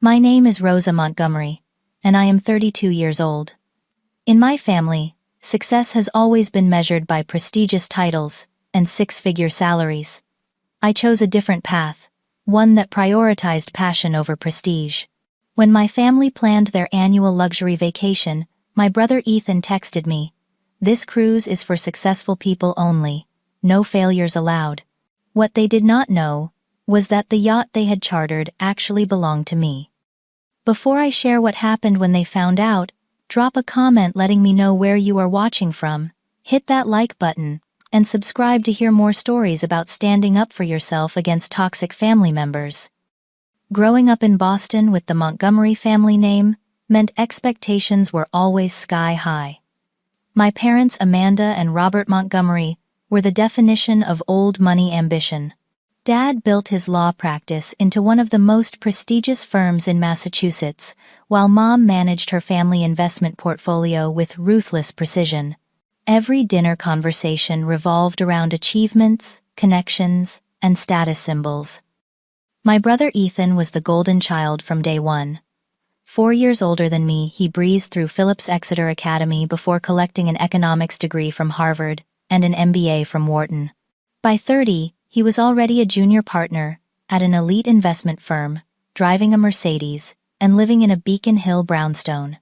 My name is Rosa Montgomery, and I am 32 years old. In my family, success has always been measured by prestigious titles and six-figure salaries. I chose a different path, one that prioritized passion over prestige. When my family planned their annual luxury vacation, my brother Ethan texted me, "This cruise is for successful people only. No failures allowed." What they did not know was that the yacht they had chartered actually belonged to me. Before I share what happened when they found out, drop a comment letting me know where you are watching from, hit that like button, and subscribe to hear more stories about standing up for yourself against toxic family members. Growing up in Boston with the Montgomery family name meant expectations were always sky high. My parents, Amanda and Robert Montgomery, were the definition of old money ambition. Dad built his law practice into one of the most prestigious firms in Massachusetts, while Mom managed her family investment portfolio with ruthless precision. Every dinner conversation revolved around achievements, connections, and status symbols. My brother Ethan was the golden child from day one. 4 years older than me, he breezed through Phillips Exeter Academy before collecting an economics degree from Harvard and an MBA from Wharton. By 30, he was already a junior partner at an elite investment firm, driving a Mercedes, and living in a Beacon Hill brownstone.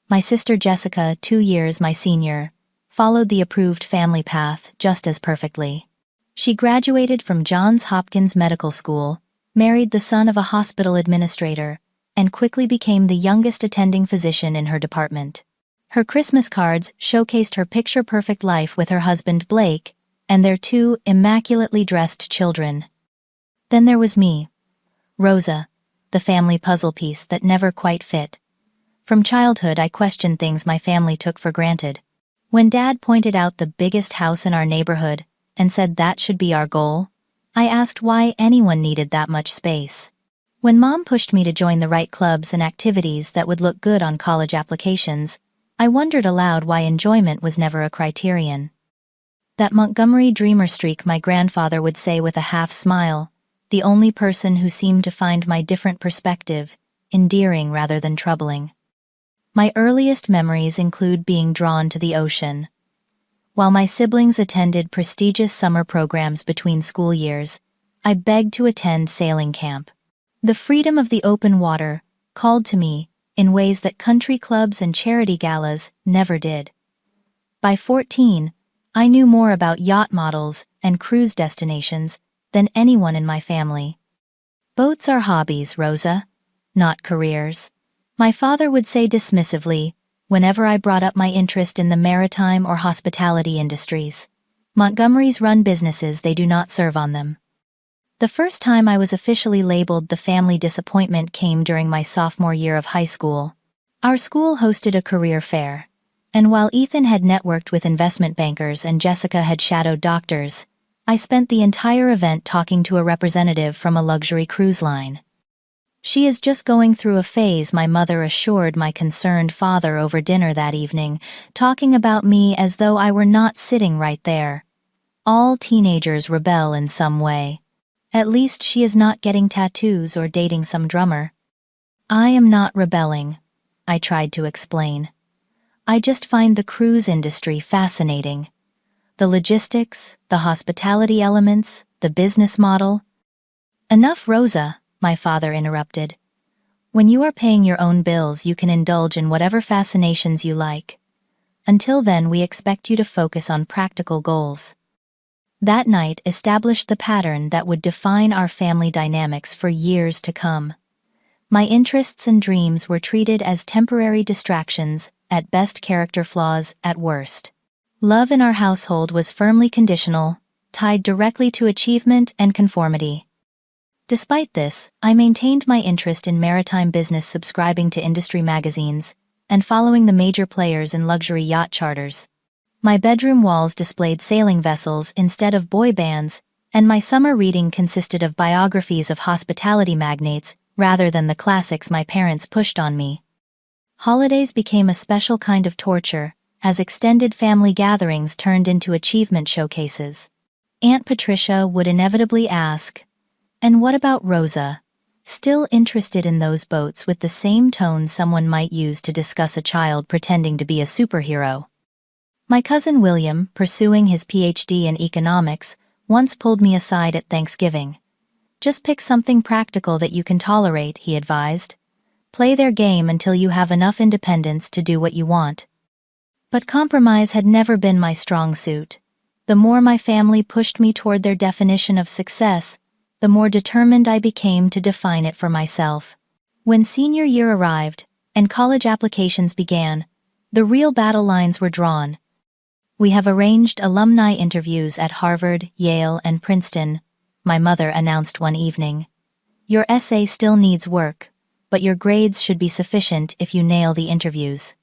My sister Jessica, 2 years my senior, followed the approved family path just as perfectly. She graduated from Johns Hopkins Medical School, married the son of a hospital administrator, and quickly became the youngest attending physician in her department. Her Christmas cards showcased her picture-perfect life with her husband Blake and their 2 immaculately dressed children. Then there was me, Rosa, the family puzzle piece that never quite fit. From childhood, I questioned things my family took for granted. When Dad pointed out the biggest house in our neighborhood and said that should be our goal, I asked why anyone needed that much space. When Mom pushed me to join the right clubs and activities that would look good on college applications, I wondered aloud why enjoyment was never a criterion. That Montgomery dreamer streak, my grandfather would say with a half smile, the only person who seemed to find my different perspective endearing rather than troubling. My earliest memories include being drawn to the ocean. While my siblings attended prestigious summer programs between school years, I begged to attend sailing camp. The freedom of the open water called to me in ways that country clubs and charity galas never did. By 14, I knew more about yacht models and cruise destinations than anyone in my family. Boats are hobbies, Rosa, not careers, my father would say dismissively whenever I brought up my interest in the maritime or hospitality industries. Montgomerys run businesses, they do not serve on them. The first time I was officially labeled the family disappointment came during my sophomore year of high school. Our school hosted a career fair, and while Ethan had networked with investment bankers and Jessica had shadowed doctors, I spent the entire event talking to a representative from a luxury cruise line. "She is just going through a phase," my mother assured my concerned father over dinner that evening, talking about me as though I were not sitting right there. "All teenagers rebel in some way. At least she is not getting tattoos or dating some drummer." "I am not rebelling," I tried to explain. "I just find the cruise industry fascinating. The logistics, the hospitality elements, the business model." "Enough, Rosa," my father interrupted. "When you are paying your own bills, you can indulge in whatever fascinations you like. Until then, we expect you to focus on practical goals." That night established the pattern that would define our family dynamics for years to come. My interests and dreams were treated as temporary distractions, at best character flaws, at worst. Love in our household was firmly conditional, tied directly to achievement and conformity. Despite this, I maintained my interest in maritime business, subscribing to industry magazines and following the major players in luxury yacht charters. My bedroom walls displayed sailing vessels instead of boy bands, and my summer reading consisted of biographies of hospitality magnates rather than the classics my parents pushed on me. Holidays became a special kind of torture, as extended family gatherings turned into achievement showcases. Aunt Patricia would inevitably ask, "And what about Rosa? still interested in those boats with the same tone someone might use to discuss a child pretending to be a superhero. My cousin William, pursuing his PhD in economics, once pulled me aside at Thanksgiving. "Just pick something practical that you can tolerate," he advised. "Play their game until you have enough independence to do what you want." But compromise had never been my strong suit. The more my family pushed me toward their definition of success, the more determined I became to define it for myself. When senior year arrived, and college applications began, the real battle lines were drawn. "We have arranged alumni interviews at Harvard, Yale, and Princeton," my mother announced one evening. "Your essay still needs work, but your grades should be sufficient if you nail the interviews."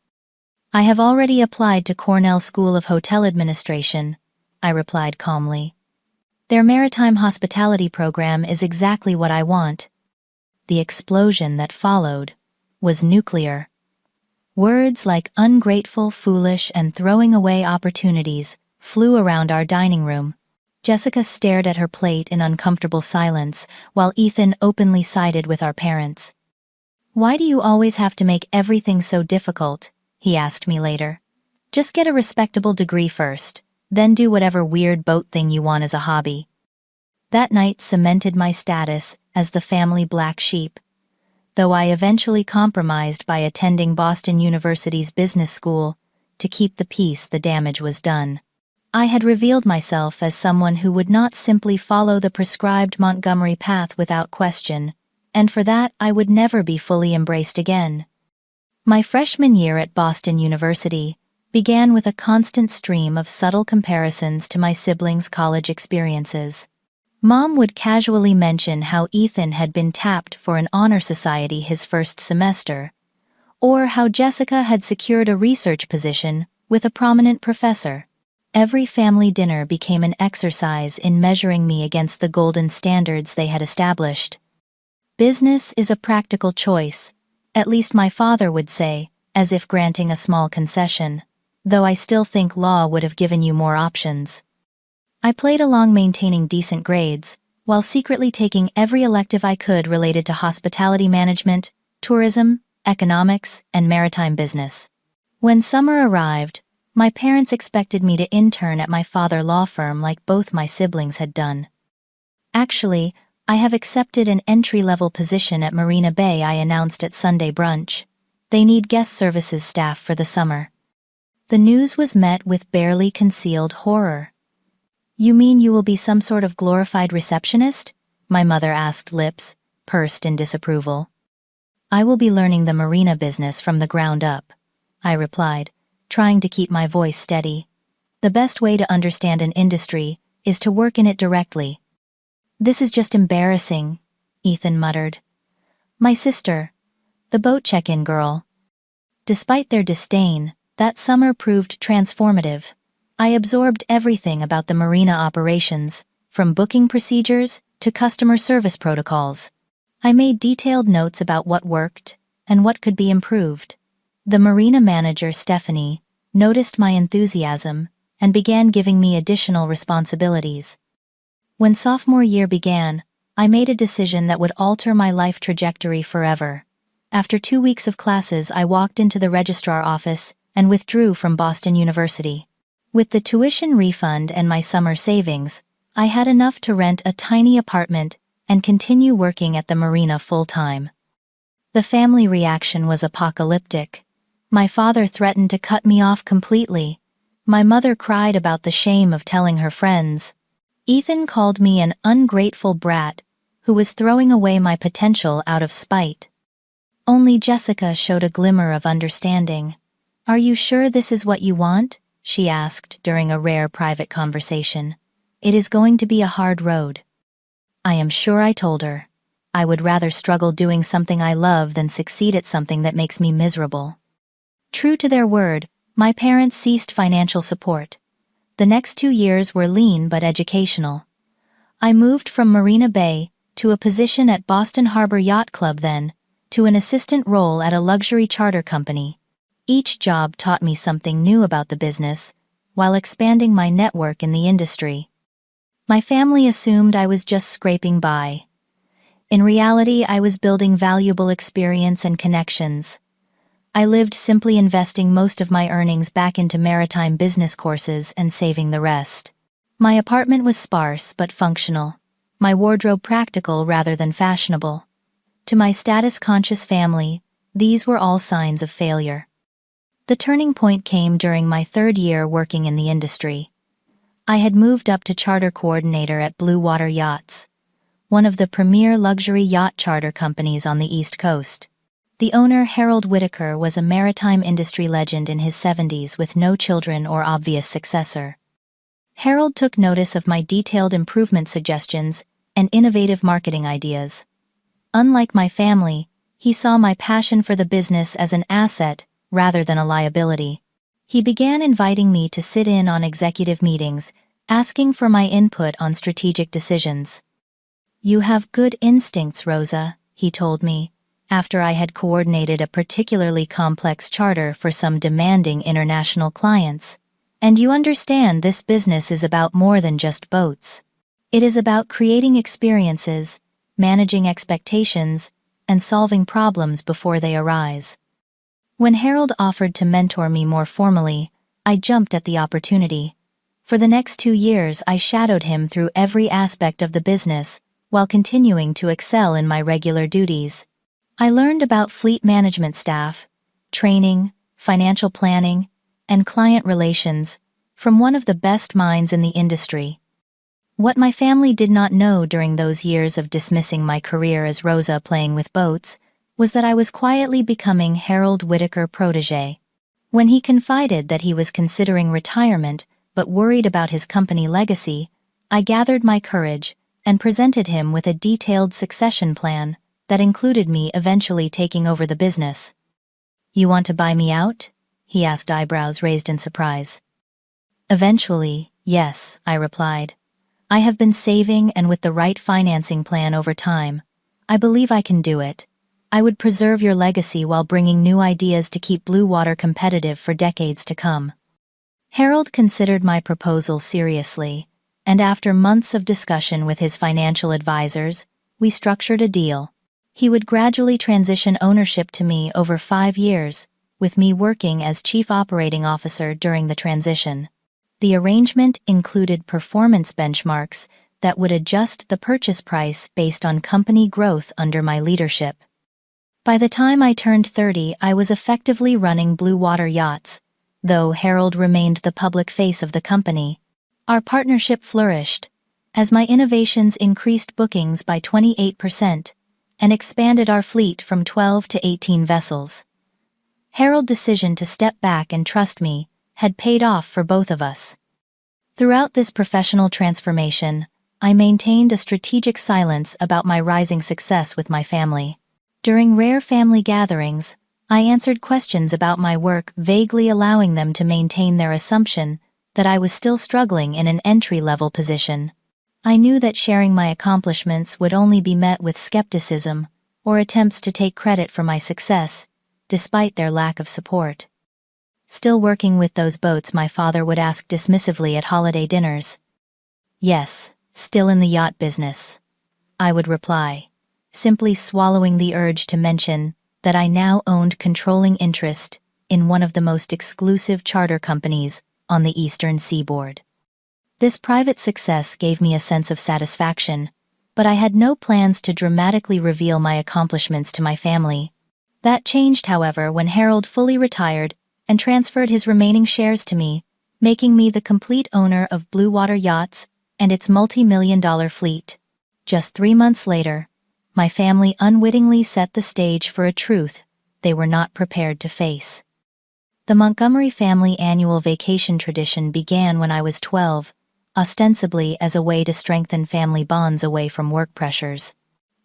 "I have already applied to Cornell School of Hotel Administration," I replied calmly. "Their maritime hospitality program is exactly what I want." The explosion that followed was nuclear. Words like ungrateful, foolish, and throwing away opportunities flew around our dining room. Jessica stared at her plate in uncomfortable silence, while Ethan openly sided with our parents. "Why do you always have to make everything so difficult?" he asked me later. "Just get a respectable degree first, then do whatever weird boat thing you want as a hobby." That night cemented my status as the family black sheep. Though I eventually compromised by attending Boston University's business school, to keep the peace, the damage was done. I had revealed myself as someone who would not simply follow the prescribed Montgomery path without question, and for that I would never be fully embraced again. My freshman year at Boston University began with a constant stream of subtle comparisons to my siblings' college experiences. Mom would casually mention how Ethan had been tapped for an honor society his first semester, or how Jessica had secured a research position with a prominent professor. Every family dinner became an exercise in measuring me against the golden standards they had established. "Business is a practical choice," at least my father would say, as if granting a small concession, though I still think law would have given you more options. I played along maintaining decent grades, while secretly taking every elective I could related to hospitality management, tourism, economics, and maritime business. When summer arrived, my parents expected me to intern at my father's law firm like both my siblings had done. "Actually, I have accepted an entry-level position at Marina Bay," I announced at Sunday brunch. "They need guest services staff for the summer." The news was met with barely concealed horror. "You mean you will be some sort of glorified receptionist?" my mother asked, lips pursed in disapproval. "I will be learning the marina business from the ground up," I replied, trying to keep my voice steady. "The best way to understand an industry is to work in it directly." "This is just embarrassing," Ethan muttered. "My sister, the boat check-in girl." Despite their disdain, that summer proved transformative. I absorbed everything about the marina operations, from booking procedures to customer service protocols. I made detailed notes about what worked and what could be improved. The marina manager, Stephanie, noticed my enthusiasm and began giving me additional responsibilities. When sophomore year began, I made a decision that would alter my life trajectory forever. After 2 weeks of classes, I walked into the registrar office and withdrew from Boston University. With the tuition refund and my summer savings, I had enough to rent a tiny apartment and continue working at the marina full-time. The family reaction was apocalyptic. My father threatened to cut me off completely. My mother cried about the shame of telling her friends. Ethan called me an ungrateful brat who was throwing away my potential out of spite. Only Jessica showed a glimmer of understanding. "Are you sure this is what you want?" she asked during a rare private conversation. "It is going to be a hard road." I am sure I told her. I would rather struggle doing something I love than succeed at something that makes me miserable. True to their word, my parents ceased financial support. The next 2 years were lean but educational. I moved from Marina Bay to a position at Boston Harbor Yacht Club, then to an assistant role at a luxury charter company. Each job taught me something new about the business, while expanding my network in the industry. My family assumed I was just scraping by. In reality, I was building valuable experience and connections. I lived simply investing most of my earnings back into maritime business courses and saving the rest. My apartment was sparse but functional, my wardrobe practical rather than fashionable. To my status-conscious family, these were all signs of failure. The turning point came during my third year working in the industry. I had moved up to charter coordinator at Blue Water Yachts, one of the premier luxury yacht charter companies on the East Coast. The owner, Harold Whitaker, was a maritime industry legend in his 70s with no children or obvious successor. Harold took notice of my detailed improvement suggestions and innovative marketing ideas. Unlike my family, he saw my passion for the business as an asset rather than a liability. He began inviting me to sit in on executive meetings, asking for my input on strategic decisions. "You have good instincts, Rosa," he told me, after I had coordinated a particularly complex charter for some demanding international clients. "And you understand this business is about more than just boats. It is about creating experiences, managing expectations, and solving problems before they arise." When Harold offered to mentor me more formally, I jumped at the opportunity. For the next 2 years, I shadowed him through every aspect of the business, while continuing to excel in my regular duties. I learned about fleet management staff, training, financial planning, and client relations from one of the best minds in the industry. What my family did not know during those years of dismissing my career as Rosa playing with boats was that I was quietly becoming Harold Whitaker protégé. When he confided that he was considering retirement but worried about his company legacy, I gathered my courage and presented him with a detailed succession plan that included me eventually taking over the business. "You want to buy me out?" he asked, eyebrows raised in surprise. "Eventually, yes," I replied. "I have been saving, and with the right financing plan over time, I believe I can do it. I would preserve your legacy while bringing new ideas to keep Blue Water competitive for decades to come." Harold considered my proposal seriously, and after months of discussion with his financial advisors, we structured a deal. He would gradually transition ownership to me over 5 years, with me working as Chief Operating Officer during the transition. The arrangement included performance benchmarks that would adjust the purchase price based on company growth under my leadership. By the time I turned 30, I was effectively running Blue Water Yachts, though Harold remained the public face of the company. Our partnership flourished, as my innovations increased bookings by 28%, and expanded our fleet from 12 to 18 vessels. Harold's decision to step back and trust me had paid off for both of us. Throughout this professional transformation, I maintained a strategic silence about my rising success with my family. During rare family gatherings, I answered questions about my work, vaguely allowing them to maintain their assumption that I was still struggling in an entry-level position. I knew that sharing my accomplishments would only be met with skepticism or attempts to take credit for my success, despite their lack of support. "Still working with those boats?" my father would ask dismissively at holiday dinners. "Yes, still in the yacht business," I would reply, simply swallowing the urge to mention that I now owned controlling interest in one of the most exclusive charter companies on the eastern seaboard. This private success gave me a sense of satisfaction, but I had no plans to dramatically reveal my accomplishments to my family. That changed, however, when Harold fully retired and transferred his remaining shares to me, making me the complete owner of Blue Water Yachts and its multi-million-dollar fleet. Just 3 months later, my family unwittingly set the stage for a truth they were not prepared to face. The Montgomery family annual vacation tradition began when I was 12, ostensibly as a way to strengthen family bonds away from work pressures.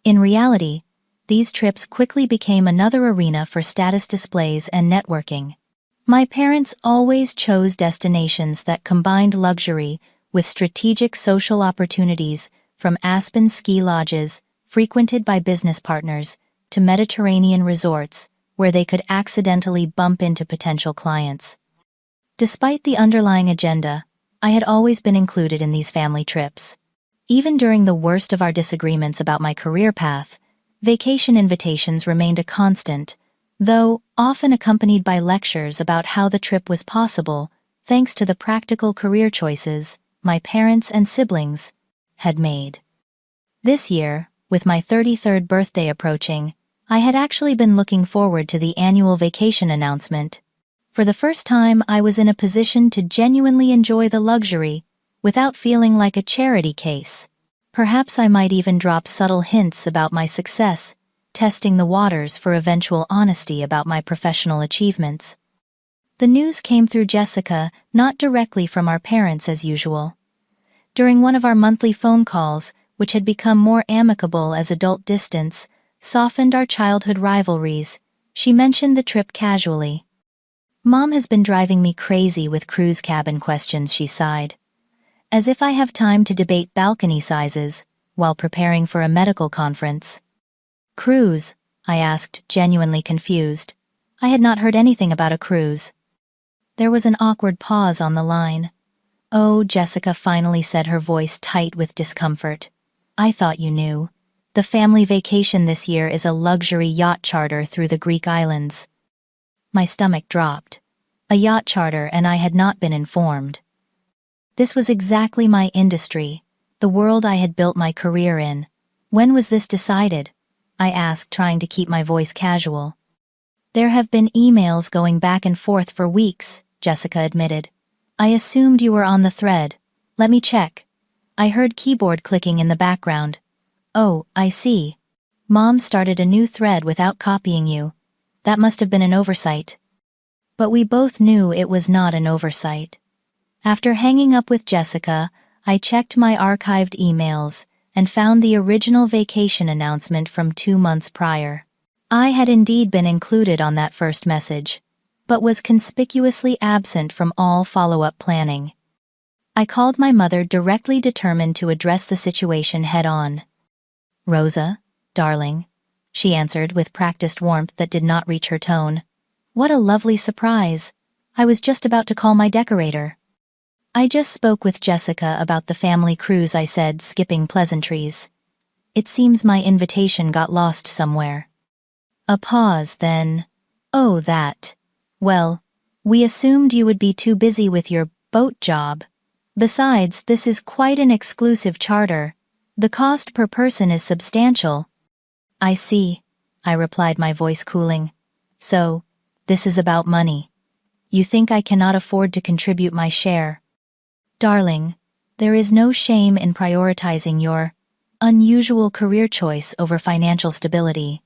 In reality, these trips quickly became another arena for status displays and networking. My parents always chose destinations that combined luxury with strategic social opportunities, from Aspen ski lodges, frequented by business partners, to Mediterranean resorts, where they could accidentally bump into potential clients. Despite the underlying agenda, I had always been included in these family trips. Even during the worst of our disagreements about my career path, vacation invitations remained a constant, though often accompanied by lectures about how the trip was possible thanks to the practical career choices my parents and siblings had made. This year, with my 33rd birthday approaching, I had actually been looking forward to the annual vacation announcement. For the first time, I was in a position to genuinely enjoy the luxury without feeling like a charity case. Perhaps I might even drop subtle hints about my success, testing the waters for eventual honesty about my professional achievements. The news came through Jessica, not directly from our parents as usual. During one of our monthly phone calls, which had become more amicable as adult distance softened our childhood rivalries, she mentioned the trip casually. "Mom has been driving me crazy with cruise cabin questions," she sighed. "As if I have time to debate balcony sizes while preparing for a medical conference." "Cruise?" I asked, genuinely confused. I had not heard anything about a cruise. There was an awkward pause on the line. "Oh," Jessica finally said, her voice tight with discomfort. "I thought you knew. The family vacation this year is a luxury yacht charter through the Greek islands." My stomach dropped. A yacht charter, and I had not been informed. This was exactly my industry, the world I had built my career in. "When was this decided?" I asked, trying to keep my voice casual. "There have been emails going back and forth for weeks," Jessica admitted. "I assumed you were on the thread. Let me check." I heard keyboard clicking in the background. "Oh, I see. Mom started a new thread without copying you. That must have been an oversight." But we both knew it was not an oversight. After hanging up with Jessica, I checked my archived emails and found the original vacation announcement from 2 months prior. I had indeed been included on that first message, but was conspicuously absent from all follow-up planning. I called my mother, directly determined to address the situation head-on. "Rosa, darling," she answered with practiced warmth that did not reach her tone. "What a lovely surprise. I was just about to call my decorator." "I just spoke with Jessica about the family cruise," I said, skipping pleasantries. "It seems my invitation got lost somewhere." A pause, then, "Oh, that. Well, we assumed you would be too busy with your boat job. Besides, this is quite an exclusive charter. The cost per person is substantial." "I see," I replied, my voice cooling. "So, this is about money. You think I cannot afford to contribute my share?" "Darling, there is no shame in prioritizing your unusual career choice over financial stability.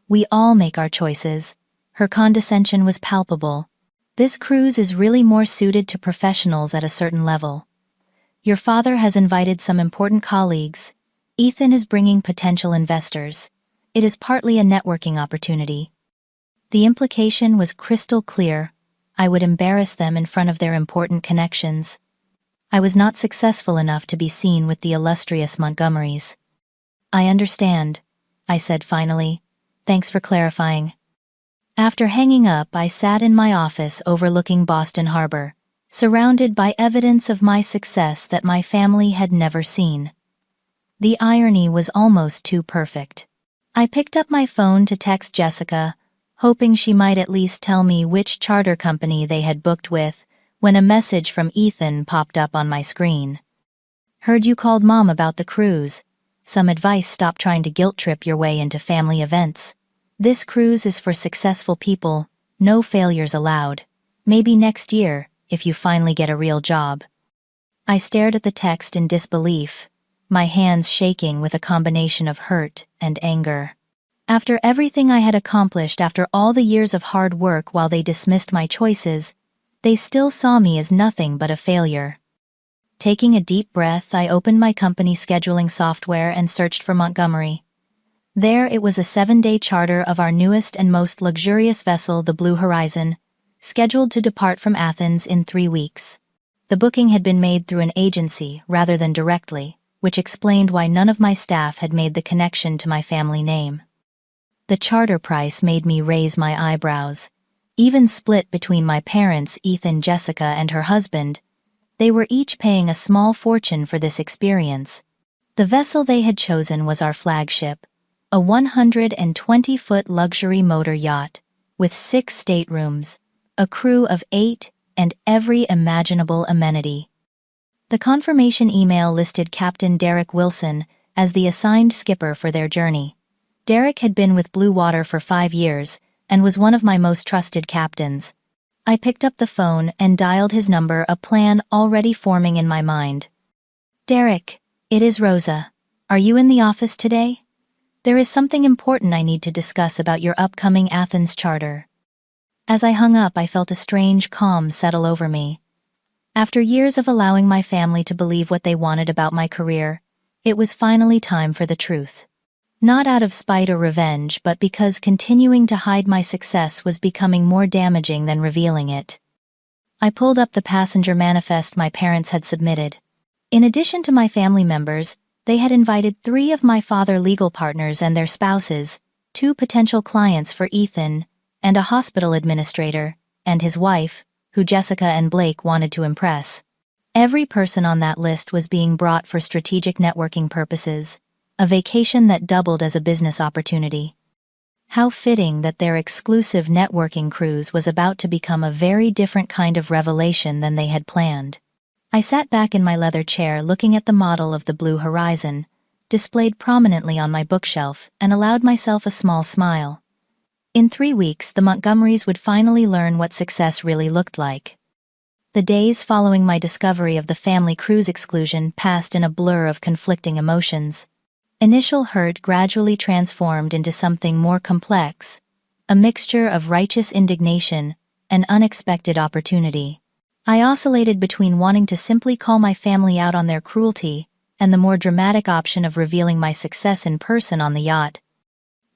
We all make our choices." Her condescension was palpable. "This cruise is really more suited to professionals at a certain level. Your father has invited some important colleagues. Ethan is bringing potential investors. It is partly a networking opportunity." The implication was crystal clear. I would embarrass them in front of their important connections. I was not successful enough to be seen with the illustrious Montgomerys. "I understand," I said finally. "Thanks for clarifying." After hanging up, I sat in my office overlooking Boston Harbor, surrounded by evidence of my success that my family had never seen. The irony was almost too perfect. I picked up my phone to text Jessica, hoping she might at least tell me which charter company they had booked with, when a message from Ethan popped up on my screen. "Heard you called Mom about the cruise. Some advice: stop trying to guilt-trip your way into family events. This cruise is for successful people, no failures allowed. Maybe next year, if you finally get a real job." I stared at the text in disbelief, my hands shaking with a combination of hurt and anger. After everything I had accomplished, after all the years of hard work, while they dismissed my choices, they still saw me as nothing but a failure. Taking a deep breath, I opened my company scheduling software and searched for Montgomery. There it was, a 7-day charter of our newest and most luxurious vessel, the Blue Horizon, scheduled to depart from Athens in 3 weeks. The booking had been made through an agency rather than directly, which explained why none of my staff had made the connection to my family name. The charter price made me raise my eyebrows. Even split between my parents, Ethan, Jessica, and her husband, they were each paying a small fortune for this experience. The vessel they had chosen was our flagship, a 120-foot luxury motor yacht, with 6 staterooms, a crew of 8, and every imaginable amenity. The confirmation email listed Captain Derek Wilson as the assigned skipper for their journey. Derek had been with Blue Water for 5 years and was one of my most trusted captains. I picked up the phone and dialed his number, a plan already forming in my mind. "Derek, it is Rosa. Are you in the office today? There is something important I need to discuss about your upcoming Athens charter." As I hung up, I felt a strange calm settle over me. After years of allowing my family to believe what they wanted about my career, it was finally time for the truth. Not out of spite or revenge, but because continuing to hide my success was becoming more damaging than revealing it. I pulled up the passenger manifest my parents had submitted. In addition to my family members, they had invited 3 of my father's legal partners and their spouses, 2 potential clients for Ethan, and a hospital administrator, and his wife, who Jessica and Blake wanted to impress. Every person on that list was being brought for strategic networking purposes, a vacation that doubled as a business opportunity. How fitting that their exclusive networking cruise was about to become a very different kind of revelation than they had planned. I sat back in my leather chair looking at the model of the Blue Horizon, displayed prominently on my bookshelf, and allowed myself a small smile. In 3 weeks, the Montgomerys would finally learn what success really looked like. The days following my discovery of the family cruise exclusion passed in a blur of conflicting emotions. Initial hurt gradually transformed into something more complex, a mixture of righteous indignation and unexpected opportunity. I oscillated between wanting to simply call my family out on their cruelty and the more dramatic option of revealing my success in person on the yacht.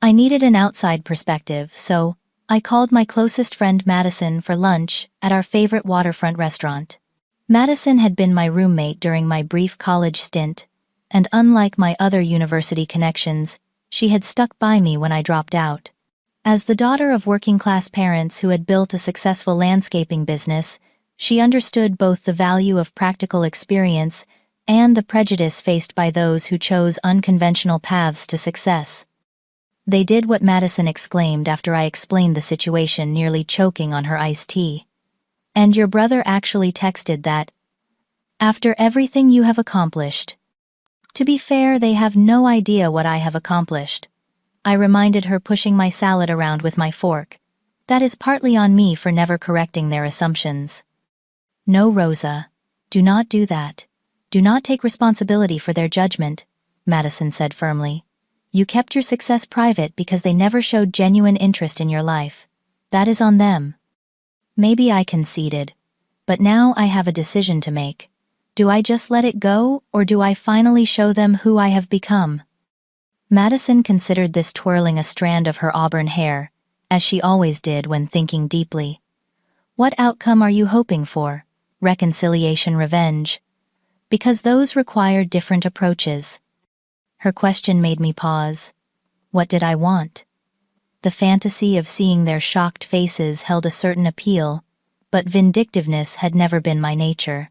I needed an outside perspective, so I called my closest friend Madison for lunch at our favorite waterfront restaurant. Madison had been my roommate during my brief college stint, and unlike my other university connections, she had stuck by me when I dropped out. As the daughter of working-class parents who had built a successful landscaping business, she understood both the value of practical experience and the prejudice faced by those who chose unconventional paths to success. "They did what?" Madison exclaimed after I explained the situation, nearly choking on her iced tea. "And your brother actually texted that, after everything you have accomplished." To be fair, they have no idea what I have accomplished. I reminded her, pushing my salad around with my fork. That is partly on me for never correcting their assumptions. "No, Rosa. Do not do that. Do not take responsibility for their judgment," Madison said firmly. "You kept your success private because they never showed genuine interest in your life. That is on them." Maybe I conceded. But now I have a decision to make. Do I just let it go, or do I finally show them who I have become? Madison considered this, twirling a strand of her auburn hair, as she always did when thinking deeply. "What outcome are you hoping for? Reconciliation, revenge? Because those require different approaches." Her question made me pause. What did I want? The fantasy of seeing their shocked faces held a certain appeal, but vindictiveness had never been my nature.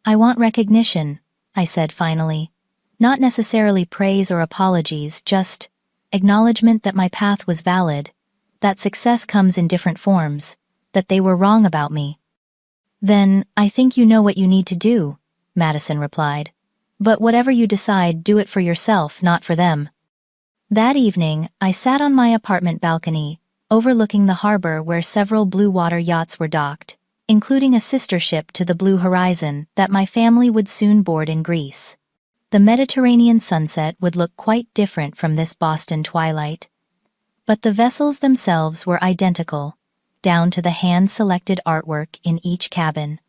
"I want recognition," I said finally. "Not necessarily praise or apologies, just acknowledgement that my path was valid, that success comes in different forms, that they were wrong about me." "Then, I think you know what you need to do," Madison replied. "But whatever you decide, do it for yourself, not for them." That evening, I sat on my apartment balcony, overlooking the harbor where several Blue Water yachts were docked, including a sister ship to the Blue Horizon that my family would soon board in Greece. The Mediterranean sunset would look quite different from this Boston twilight. But the vessels themselves were identical, down to the hand-selected artwork in each cabin.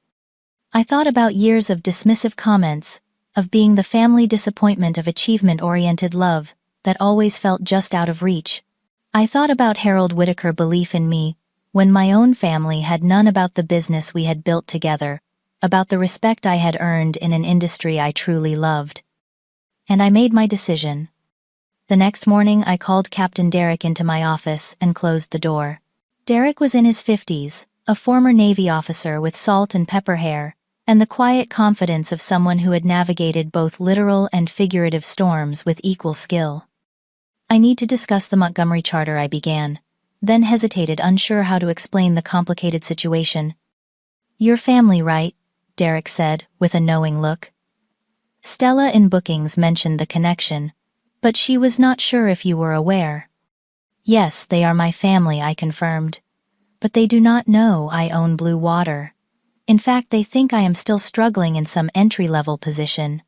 I thought about years of dismissive comments, of being the family disappointment of achievement-oriented love that always felt just out of reach. I thought about Harold Whittaker's belief in me, when my own family had none, about the business we had built together, about the respect I had earned in an industry I truly loved. And I made my decision. The next morning, I called Captain Derek into my office and closed the door. Derek was in his 50s, a former Navy officer with salt and pepper hair, and the quiet confidence of someone who had navigated both literal and figurative storms with equal skill. "I need to discuss the Montgomery Charter," I began, then hesitated, unsure how to explain the complicated situation. "Your family, right?" Derek said, with a knowing look. "Stella in bookings mentioned the connection, but she was not sure if you were aware." "Yes, they are my family," I confirmed. "But they do not know I own Blue Water. In fact, they think I am still struggling in some entry-level position.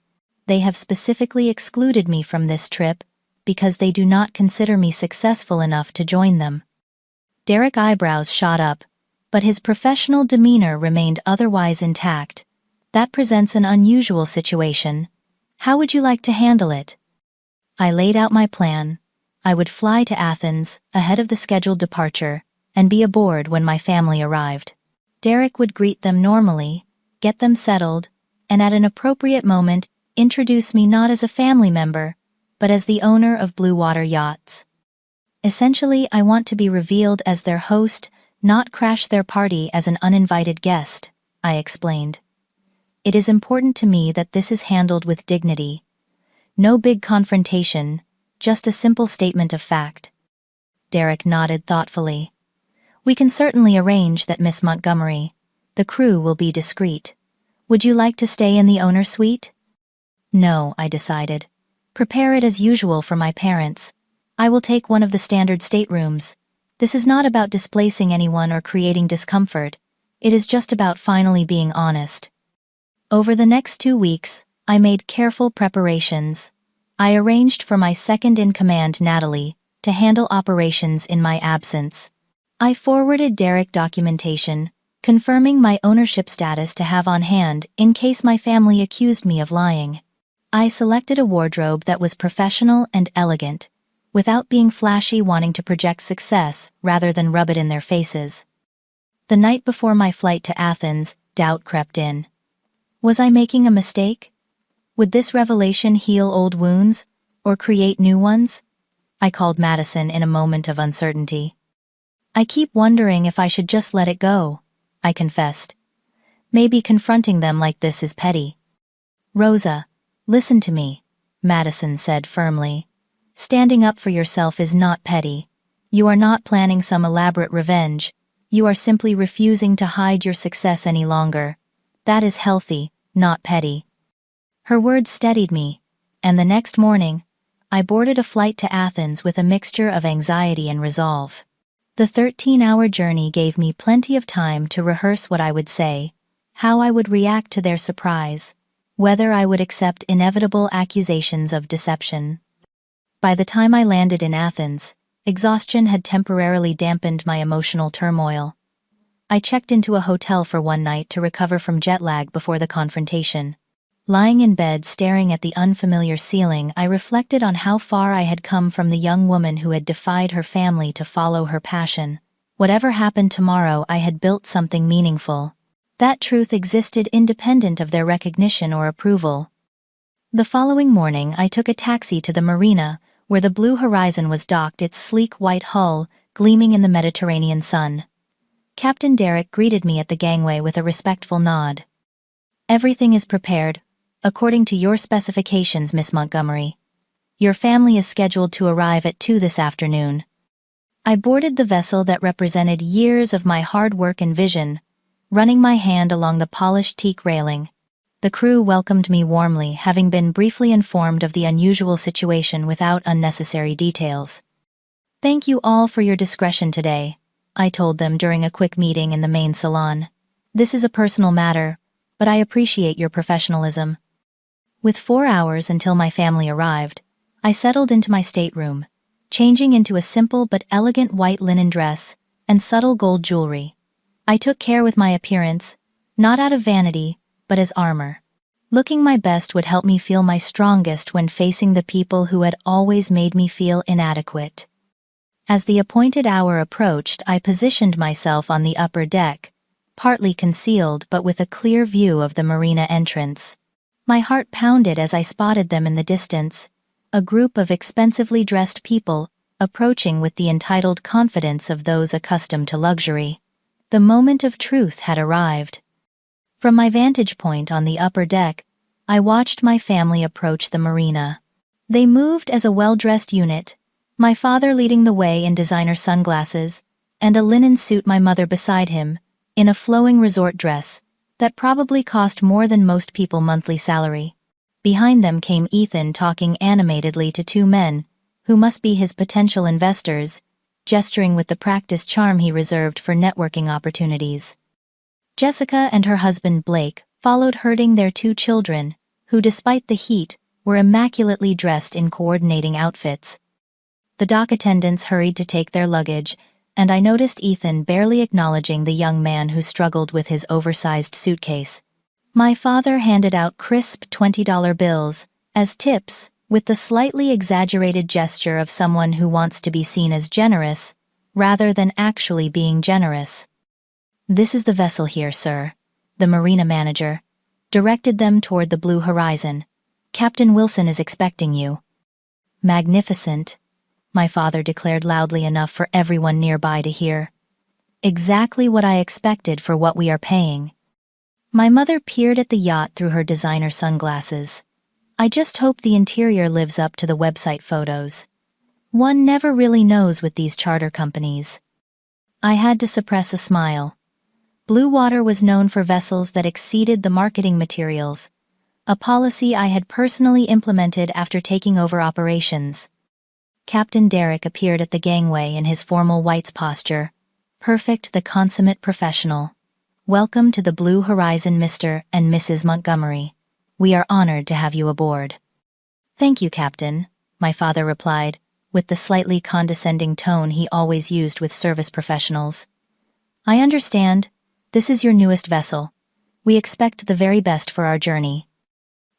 They have specifically excluded me from this trip because they do not consider me successful enough to join them." Derek's eyebrows shot up, but his professional demeanor remained otherwise intact. "That presents an unusual situation. How would you like to handle it?" I laid out my plan. I would fly to Athens, ahead of the scheduled departure, and be aboard when my family arrived. Derek would greet them normally, get them settled, and at an appropriate moment, introduce me not as a family member, but as the owner of Blue Water Yachts. "Essentially, I want to be revealed as their host, not crash their party as an uninvited guest," I explained. "It is important to me that this is handled with dignity. No big confrontation, just a simple statement of fact." Derek nodded thoughtfully. "We can certainly arrange that, Miss Montgomery. The crew will be discreet. Would you like to stay in the owner suite?" "No," I decided. "Prepare it as usual for my parents. I will take one of the standard staterooms. This is not about displacing anyone or creating discomfort. It is just about finally being honest." Over the next 2 weeks, I made careful preparations. I arranged for my second-in-command, Natalie, to handle operations in my absence. I forwarded Derek documentation, confirming my ownership status to have on hand in case my family accused me of lying. I selected a wardrobe that was professional and elegant, without being flashy, wanting to project success rather than rub it in their faces. The night before my flight to Athens, doubt crept in. Was I making a mistake? Would this revelation heal old wounds, or create new ones? I called Madison in a moment of uncertainty. "I keep wondering if I should just let it go," I confessed. "Maybe confronting them like this is petty." "Rosa, listen to me," Madison said firmly. "Standing up for yourself is not petty. You are not planning some elaborate revenge. You are simply refusing to hide your success any longer. That is healthy, not petty." Her words steadied me, and the next morning, I boarded a flight to Athens with a mixture of anxiety and resolve. The 13-hour journey gave me plenty of time to rehearse what I would say, how I would react to their surprise, whether I would accept inevitable accusations of deception. By the time I landed in Athens, exhaustion had temporarily dampened my emotional turmoil. I checked into a hotel for one night to recover from jet lag before the confrontation. Lying in bed staring at the unfamiliar ceiling, I reflected on how far I had come from the young woman who had defied her family to follow her passion. Whatever happened tomorrow, I had built something meaningful. That truth existed independent of their recognition or approval. The following morning, I took a taxi to the marina, where the Blue Horizon was docked, its sleek white hull gleaming in the Mediterranean sun. Captain Derek greeted me at the gangway with a respectful nod. "Everything is prepared, according to your specifications, Miss Montgomery. Your family is scheduled to arrive at 2 this afternoon." I boarded the vessel that represented years of my hard work and vision, running my hand along the polished teak railing. The crew welcomed me warmly, having been briefly informed of the unusual situation without unnecessary details. "Thank you all for your discretion today," I told them during a quick meeting in the main salon. "This is a personal matter, but I appreciate your professionalism." With 4 hours until my family arrived, I settled into my stateroom, changing into a simple but elegant white linen dress and subtle gold jewelry. I took care with my appearance, not out of vanity, but as armor. Looking my best would help me feel my strongest when facing the people who had always made me feel inadequate. As the appointed hour approached, I positioned myself on the upper deck, partly concealed but with a clear view of the marina entrance. My heart pounded as I spotted them in the distance, a group of expensively dressed people approaching with the entitled confidence of those accustomed to luxury. The moment of truth had arrived. From my vantage point on the upper deck, I watched my family approach the marina. They moved as a well-dressed unit, my father leading the way in designer sunglasses, and a linen suit my mother beside him, in a flowing resort dress that probably cost more than most people's monthly salary. Behind them came Ethan talking animatedly to two men, who must be his potential investors, gesturing with the practiced charm he reserved for networking opportunities. Jessica and her husband Blake followed herding their two children, who despite the heat, were immaculately dressed in coordinating outfits. The dock attendants hurried to take their luggage, and I noticed Ethan barely acknowledging the young man who struggled with his oversized suitcase. My father handed out crisp $20 bills as tips, with the slightly exaggerated gesture of someone who wants to be seen as generous, rather than actually being generous. "This is the vessel here, sir," the marina manager directed them toward the blue horizon. "Captain Wilson is expecting you." "Magnificent," my father declared loudly enough for everyone nearby to hear. "Exactly what I expected for what we are paying." My mother peered at the yacht through her designer sunglasses. "I just hope the interior lives up to the website photos. One never really knows with these charter companies." I had to suppress a smile. Blue Water was known for vessels that exceeded the marketing materials, a policy I had personally implemented after taking over operations. Captain Derek appeared at the gangway in his formal whites posture, perfect, the consummate professional. "Welcome to the Blue Horizon, Mr. and Mrs. Montgomery. We are honored to have you aboard." "Thank you, Captain," my father replied, with the slightly condescending tone he always used with service professionals. "I understand. This is your newest vessel. We expect the very best for our journey."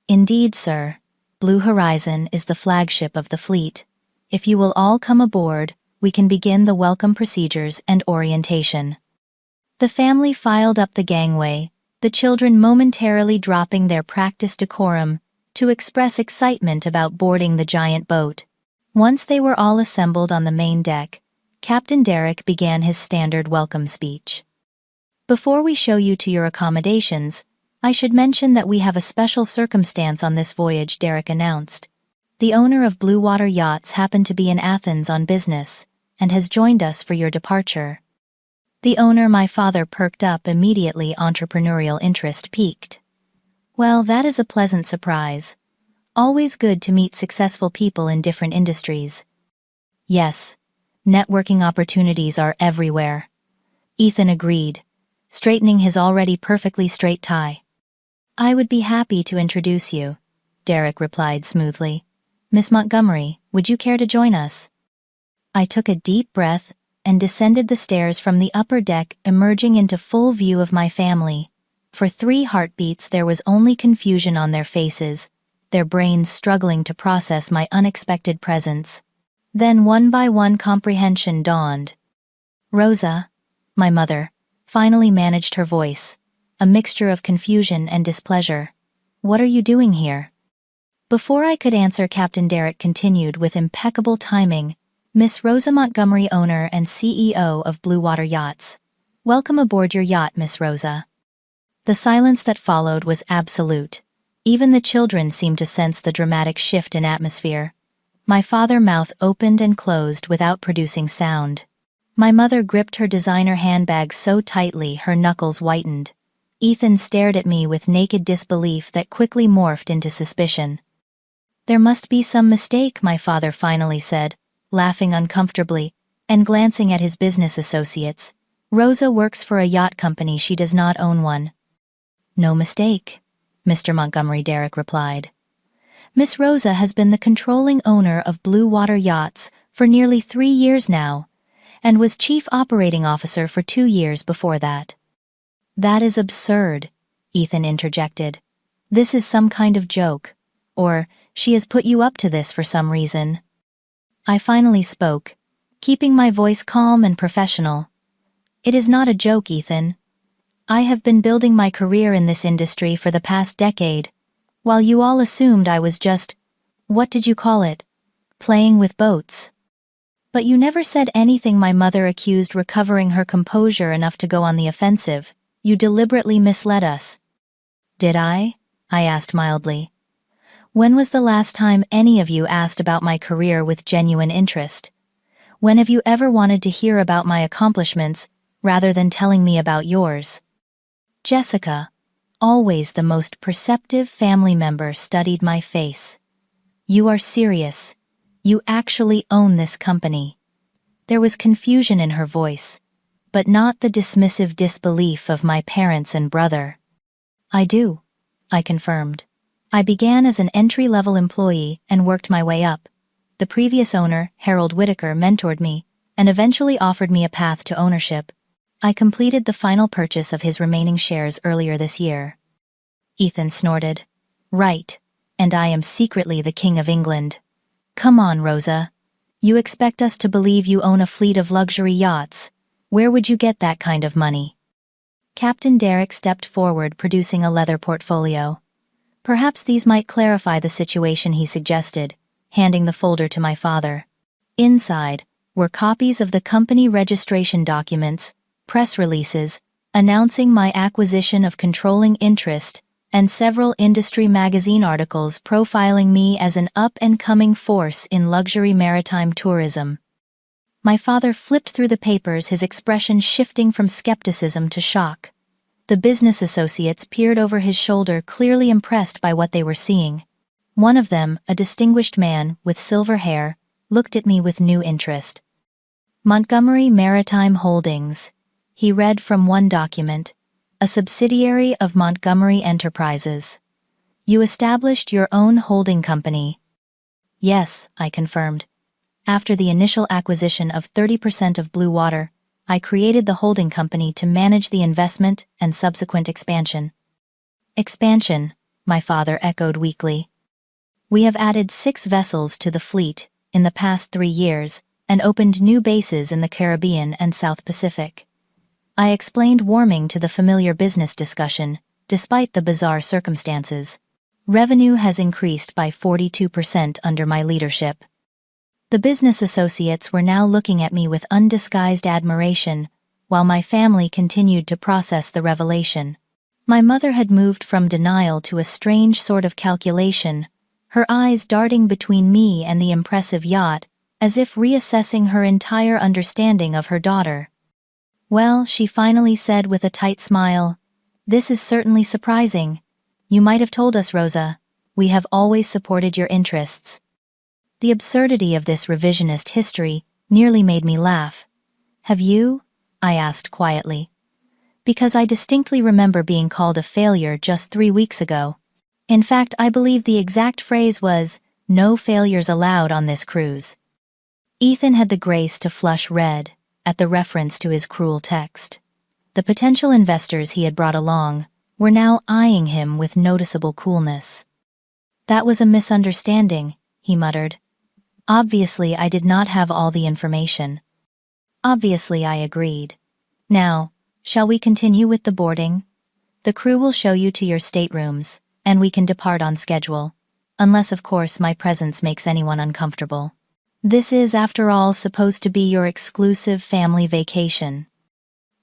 "Indeed, sir. Blue Horizon is the flagship of the fleet. If you will all come aboard, we can begin the welcome procedures and orientation." The family filed up the gangway, the children momentarily dropping their practiced decorum to express excitement about boarding the giant boat. Once they were all assembled on the main deck, Captain Derek began his standard welcome speech. "Before we show you to your accommodations, I should mention that we have a special circumstance on this voyage," Derek announced. "The owner of Blue Water Yachts happened to be in Athens on business, and has joined us for your departure." The owner, my father perked up immediately, entrepreneurial interest peaked. "Well, that is a pleasant surprise. Always good to meet successful people in different industries." "Yes, networking opportunities are everywhere," Ethan agreed, straightening his already perfectly straight tie. "I would be happy to introduce you," Derek replied smoothly. "Miss Montgomery, would you care to join us?" I took a deep breath and descended the stairs from the upper deck, emerging into full view of my family. For 3 heartbeats there was only confusion on their faces, their brains struggling to process my unexpected presence. Then one by one comprehension dawned. "Rosa," my mother finally managed her voice, a mixture of confusion and displeasure. "What are you doing here?" Before I could answer, Captain Derek continued with impeccable timing. "Miss Rosa Montgomery, owner and CEO of Blue Water Yachts. Welcome aboard your yacht, Miss Rosa." The silence that followed was absolute. Even the children seemed to sense the dramatic shift in atmosphere. My father's mouth opened and closed without producing sound. My mother gripped her designer handbag so tightly her knuckles whitened. Ethan stared at me with naked disbelief that quickly morphed into suspicion. "There must be some mistake," my father finally said, laughing uncomfortably, and glancing at his business associates. "Rosa works for a yacht company, she does not own one." "No mistake," Mr. Montgomery Derek replied. "Miss Rosa has been the controlling owner of Blue Water Yachts for nearly 3 years now, and was chief operating officer for 2 years before that." "That is absurd," Ethan interjected. "This is some kind of joke. Or, she has put you up to this for some reason." I finally spoke, keeping my voice calm and professional. "It is not a joke, Ethan. I have been building my career in this industry for the past decade, while you all assumed I was just, what did you call it, playing with boats. But you never said anything." My mother accused, recovering her composure enough to go on the offensive. "You deliberately misled us. Did I? I asked mildly. When was the last time any of you asked about my career with genuine interest? When have you ever wanted to hear about my accomplishments rather than telling me about yours? Jessica, always the most perceptive family member, studied my face. You are serious. You actually own this company. There was confusion in her voice, but not the dismissive disbelief of my parents and brother. I do, I confirmed. I began as an entry-level employee and worked my way up. The previous owner, Harold Whitaker, mentored me and eventually offered me a path to ownership. I completed the final purchase of his remaining shares earlier this year. Ethan snorted. Right, and I am secretly the King of England. Come on, Rosa. You expect us to believe you own a fleet of luxury yachts. Where would you get that kind of money? Captain Derek stepped forward, producing a leather portfolio. Perhaps these might clarify the situation, he suggested, handing the folder to my father. Inside were copies of the company registration documents, press releases, announcing my acquisition of controlling interest, and several industry magazine articles profiling me as an up-and-coming force in luxury maritime tourism. My father flipped through the papers, his expression shifting from skepticism to shock. The business associates peered over his shoulder, clearly impressed by what they were seeing. One of them, a distinguished man with silver hair, looked at me with new interest. Montgomery Maritime Holdings, he read from one document, a subsidiary of Montgomery Enterprises. You established your own holding company. Yes, I confirmed. After the initial acquisition of 30% of Blue Water, I created the holding company to manage the investment and subsequent expansion. Expansion, my father echoed weakly. We have added 6 vessels to the fleet in the past 3 years and opened new bases in the Caribbean and South Pacific. I explained, warming to the familiar business discussion, despite the bizarre circumstances. Revenue has increased by 42% under my leadership. The business associates were now looking at me with undisguised admiration, while my family continued to process the revelation. My mother had moved from denial to a strange sort of calculation, her eyes darting between me and the impressive yacht, as if reassessing her entire understanding of her daughter. Well, she finally said with a tight smile, this is certainly surprising. You might have told us, Rosa. We have always supported your interests. The absurdity of this revisionist history nearly made me laugh. Have you? I asked quietly. Because I distinctly remember being called a failure just 3 weeks ago. In fact, I believe the exact phrase was, no failures allowed on this cruise. Ethan had the grace to flush red at the reference to his cruel text. The potential investors he had brought along were now eyeing him with noticeable coolness. That was a misunderstanding, he muttered. Obviously, I did not have all the information. Obviously, I agreed. Now, shall we continue with the boarding? The crew will show you to your staterooms, and we can depart on schedule. Unless, of course, my presence makes anyone uncomfortable. This is, after all, supposed to be your exclusive family vacation.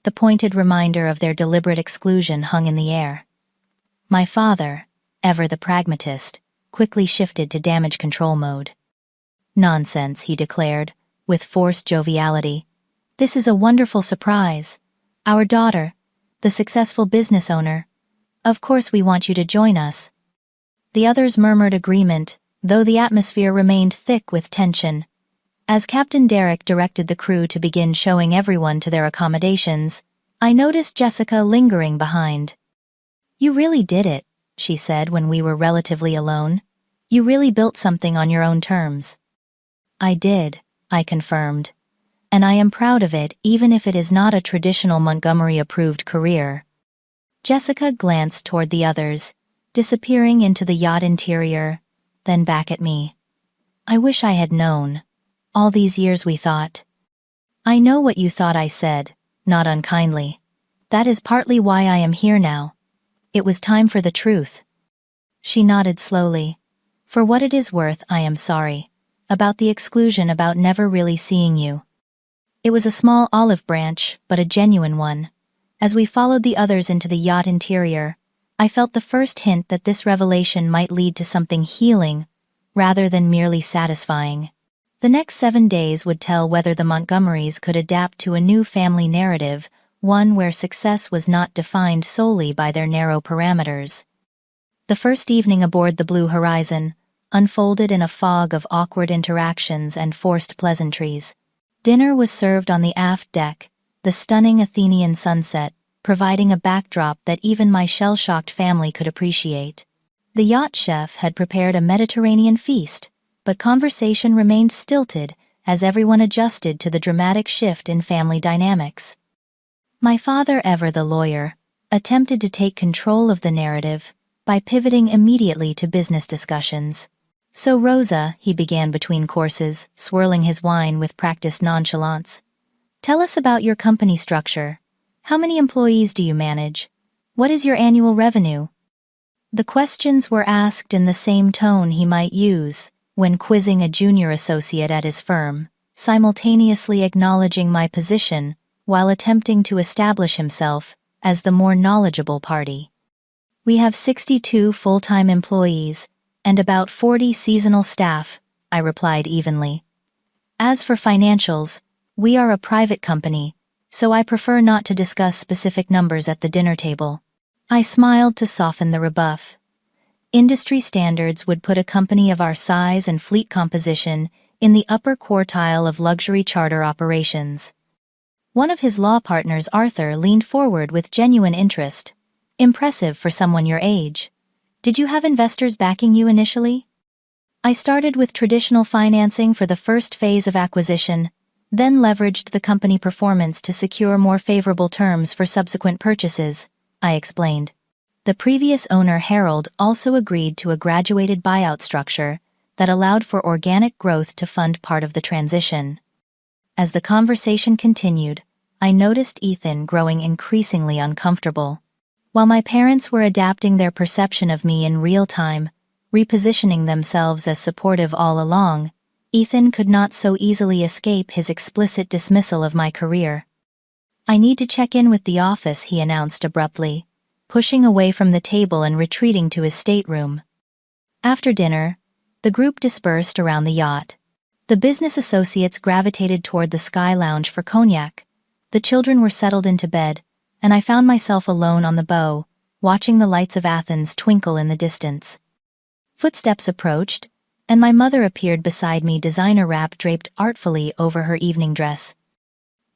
The pointed reminder of their deliberate exclusion hung in the air. My father, ever the pragmatist, quickly shifted to damage control mode. Nonsense, he declared, with forced joviality. This is a wonderful surprise. Our daughter, the successful business owner. Of course we want you to join us. The others murmured agreement, though the atmosphere remained thick with tension. As Captain Derek directed the crew to begin showing everyone to their accommodations, I noticed Jessica lingering behind. You really did it, she said when we were relatively alone. You really built something on your own terms. I did, I confirmed. And I am proud of it, even if it is not a traditional Montgomery-approved career. Jessica glanced toward the others, disappearing into the yacht interior, then back at me. I wish I had known. All these years we thought. I know what you thought, I said, not unkindly. That is partly why I am here now. It was time for the truth. She nodded slowly. For what it is worth, I am sorry. About the exclusion, about never really seeing you. It was a small olive branch, but a genuine one. As we followed the others into the yacht interior, I felt the first hint that this revelation might lead to something healing, rather than merely satisfying. The next 7 days would tell whether the Montgomerys could adapt to a new family narrative, one where success was not defined solely by their narrow parameters. The first evening aboard the Blue Horizon unfolded in a fog of awkward interactions and forced pleasantries. Dinner was served on the aft deck, the stunning Athenian sunset providing a backdrop that even my shell-shocked family could appreciate. The yacht chef had prepared a Mediterranean feast, but conversation remained stilted as everyone adjusted to the dramatic shift in family dynamics. My father, ever the lawyer, attempted to take control of the narrative by pivoting immediately to business discussions. "So Rosa," he began between courses, swirling his wine with practiced nonchalance, "tell us about your company structure. How many employees do you manage? What is your annual revenue?" The questions were asked in the same tone he might use when quizzing a junior associate at his firm, simultaneously acknowledging my position while attempting to establish himself as the more knowledgeable party. "We have 62 full-time employees and about 40 seasonal staff," I replied evenly. "As for financials, we are a private company, so I prefer not to discuss specific numbers at the dinner table." I smiled to soften the rebuff. Industry standards would put a company of our size and fleet composition in the upper quartile of luxury charter operations. One of his law partners, Arthur, leaned forward with genuine interest. "Impressive for someone your age. Did you have investors backing you initially?" "I started with traditional financing for the first phase of acquisition, then leveraged the company performance to secure more favorable terms for subsequent purchases," I explained. The previous owner, Harold, also agreed to a graduated buyout structure that allowed for organic growth to fund part of the transition. As the conversation continued, I noticed Ethan growing increasingly uncomfortable. While my parents were adapting their perception of me in real time, repositioning themselves as supportive all along, Ethan could not so easily escape his explicit dismissal of my career. "I need to check in with the office," he announced abruptly, pushing away from the table and retreating to his stateroom. After dinner, the group dispersed around the yacht. The business associates gravitated toward the Sky Lounge for cognac. The children were settled into bed, and I found myself alone on the bow, watching the lights of Athens twinkle in the distance. Footsteps approached, and my mother appeared beside me, designer wrap draped artfully over her evening dress.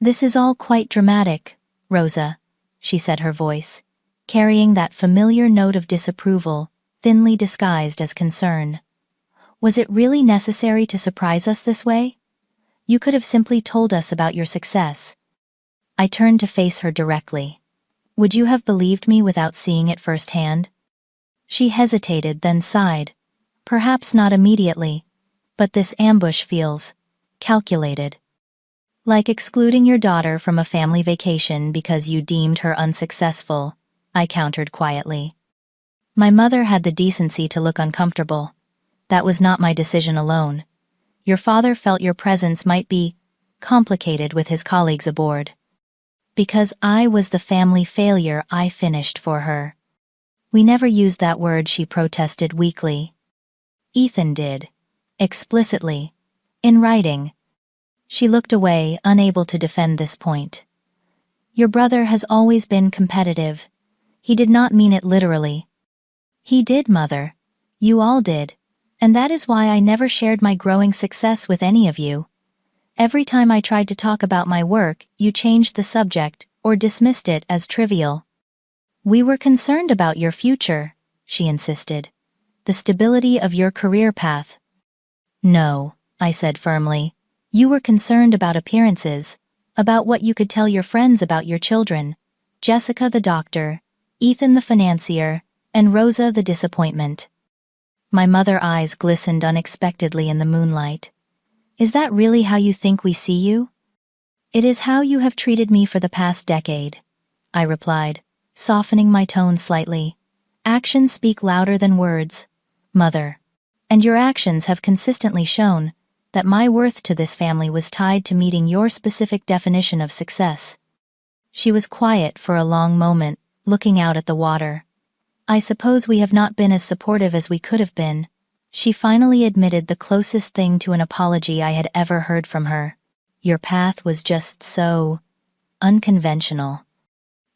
"This is all quite dramatic, Rosa," she said, her voice carrying that familiar note of disapproval, thinly disguised as concern. "Was it really necessary to surprise us this way? You could have simply told us about your success." I turned to face her directly. "Would you have believed me without seeing it firsthand?" She hesitated, then sighed. "Perhaps not immediately, but this ambush feels calculated. Like excluding your daughter from a family vacation because you deemed her unsuccessful," I countered quietly. My mother had the decency to look uncomfortable. "That was not my decision alone. Your father felt your presence might be complicated with his colleagues aboard." "Because I was the family failure," I finished for her. "We never used that word," she protested weakly. "Ethan did. Explicitly. In writing." She looked away, unable to defend this point. "Your brother has always been competitive. He did not mean it literally." "He did, Mother. You all did. And that is why I never shared my growing success with any of you. Every time I tried to talk about my work, you changed the subject or dismissed it as trivial." "We were concerned about your future," she insisted. "The stability of your career path." "No," I said firmly. "You were concerned about appearances, about what you could tell your friends about your children. Jessica the doctor, Ethan the financier, and Rosa the disappointment." My mother's eyes glistened unexpectedly in the moonlight. "Is that really how you think we see you?" "It is how you have treated me for the past decade," I replied, softening my tone slightly. "Actions speak louder than words, Mother. And your actions have consistently shown that my worth to this family was tied to meeting your specific definition of success." She was quiet for a long moment, looking out at the water. I suppose we have not been as supportive as we could have been. She finally admitted the closest thing to an apology I had ever heard from her. Your path was just so unconventional.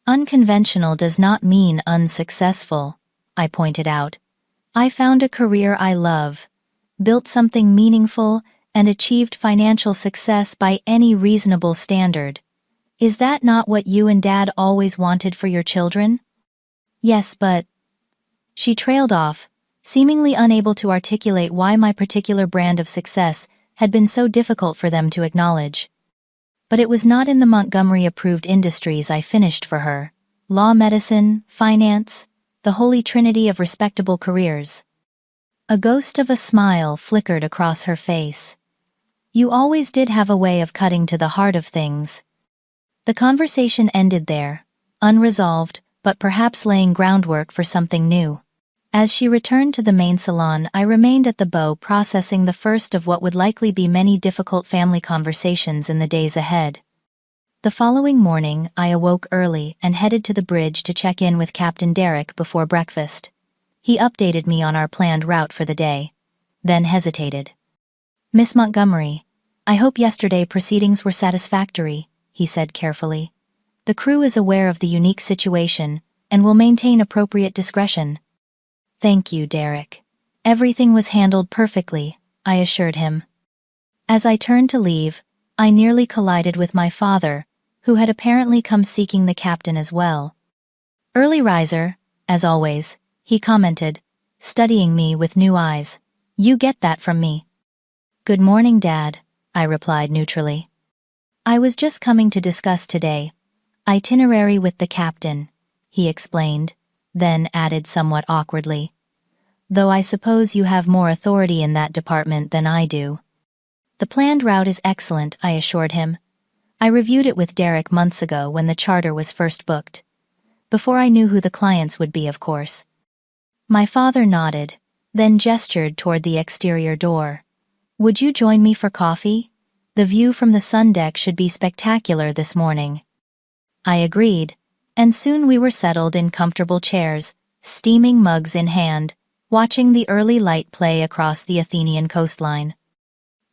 Unconventional does not mean unsuccessful, I pointed out. I found a career I love, built something meaningful, and achieved financial success by any reasonable standard. Is that not what you and Dad always wanted for your children? Yes, but... She trailed off, seemingly unable to articulate why my particular brand of success had been so difficult for them to acknowledge. But it was not in the Montgomery-approved industries I finished for her. Law, medicine, finance, the holy trinity of respectable careers. A ghost of a smile flickered across her face. You always did have a way of cutting to the heart of things. The conversation ended there, unresolved, but perhaps laying groundwork for something new. As she returned to the main salon, I remained at the bow processing the first of what would likely be many difficult family conversations in the days ahead. The following morning, I awoke early and headed to the bridge to check in with Captain Derek before breakfast. He updated me on our planned route for the day, then hesitated. Miss Montgomery, I hope yesterday's proceedings were satisfactory, he said carefully. The crew is aware of the unique situation and will maintain appropriate discretion. Thank you, Derek. Everything was handled perfectly, I assured him. As I turned to leave, I nearly collided with my father, who had apparently come seeking the captain as well. Early riser, as always, he commented, studying me with new eyes. You get that from me. Good morning, Dad, I replied neutrally. I was just coming to discuss today. Itinerary with the captain, he explained, then added somewhat awkwardly. Though I suppose you have more authority in that department than I do. The planned route is excellent, I assured him. I reviewed it with Derek months ago when the charter was first booked. Before I knew who the clients would be, of course. My father nodded, then gestured toward the exterior door. Would you join me for coffee? The view from the sun deck should be spectacular this morning. I agreed, and soon we were settled in comfortable chairs, steaming mugs in hand, watching the early light play across the Athenian coastline.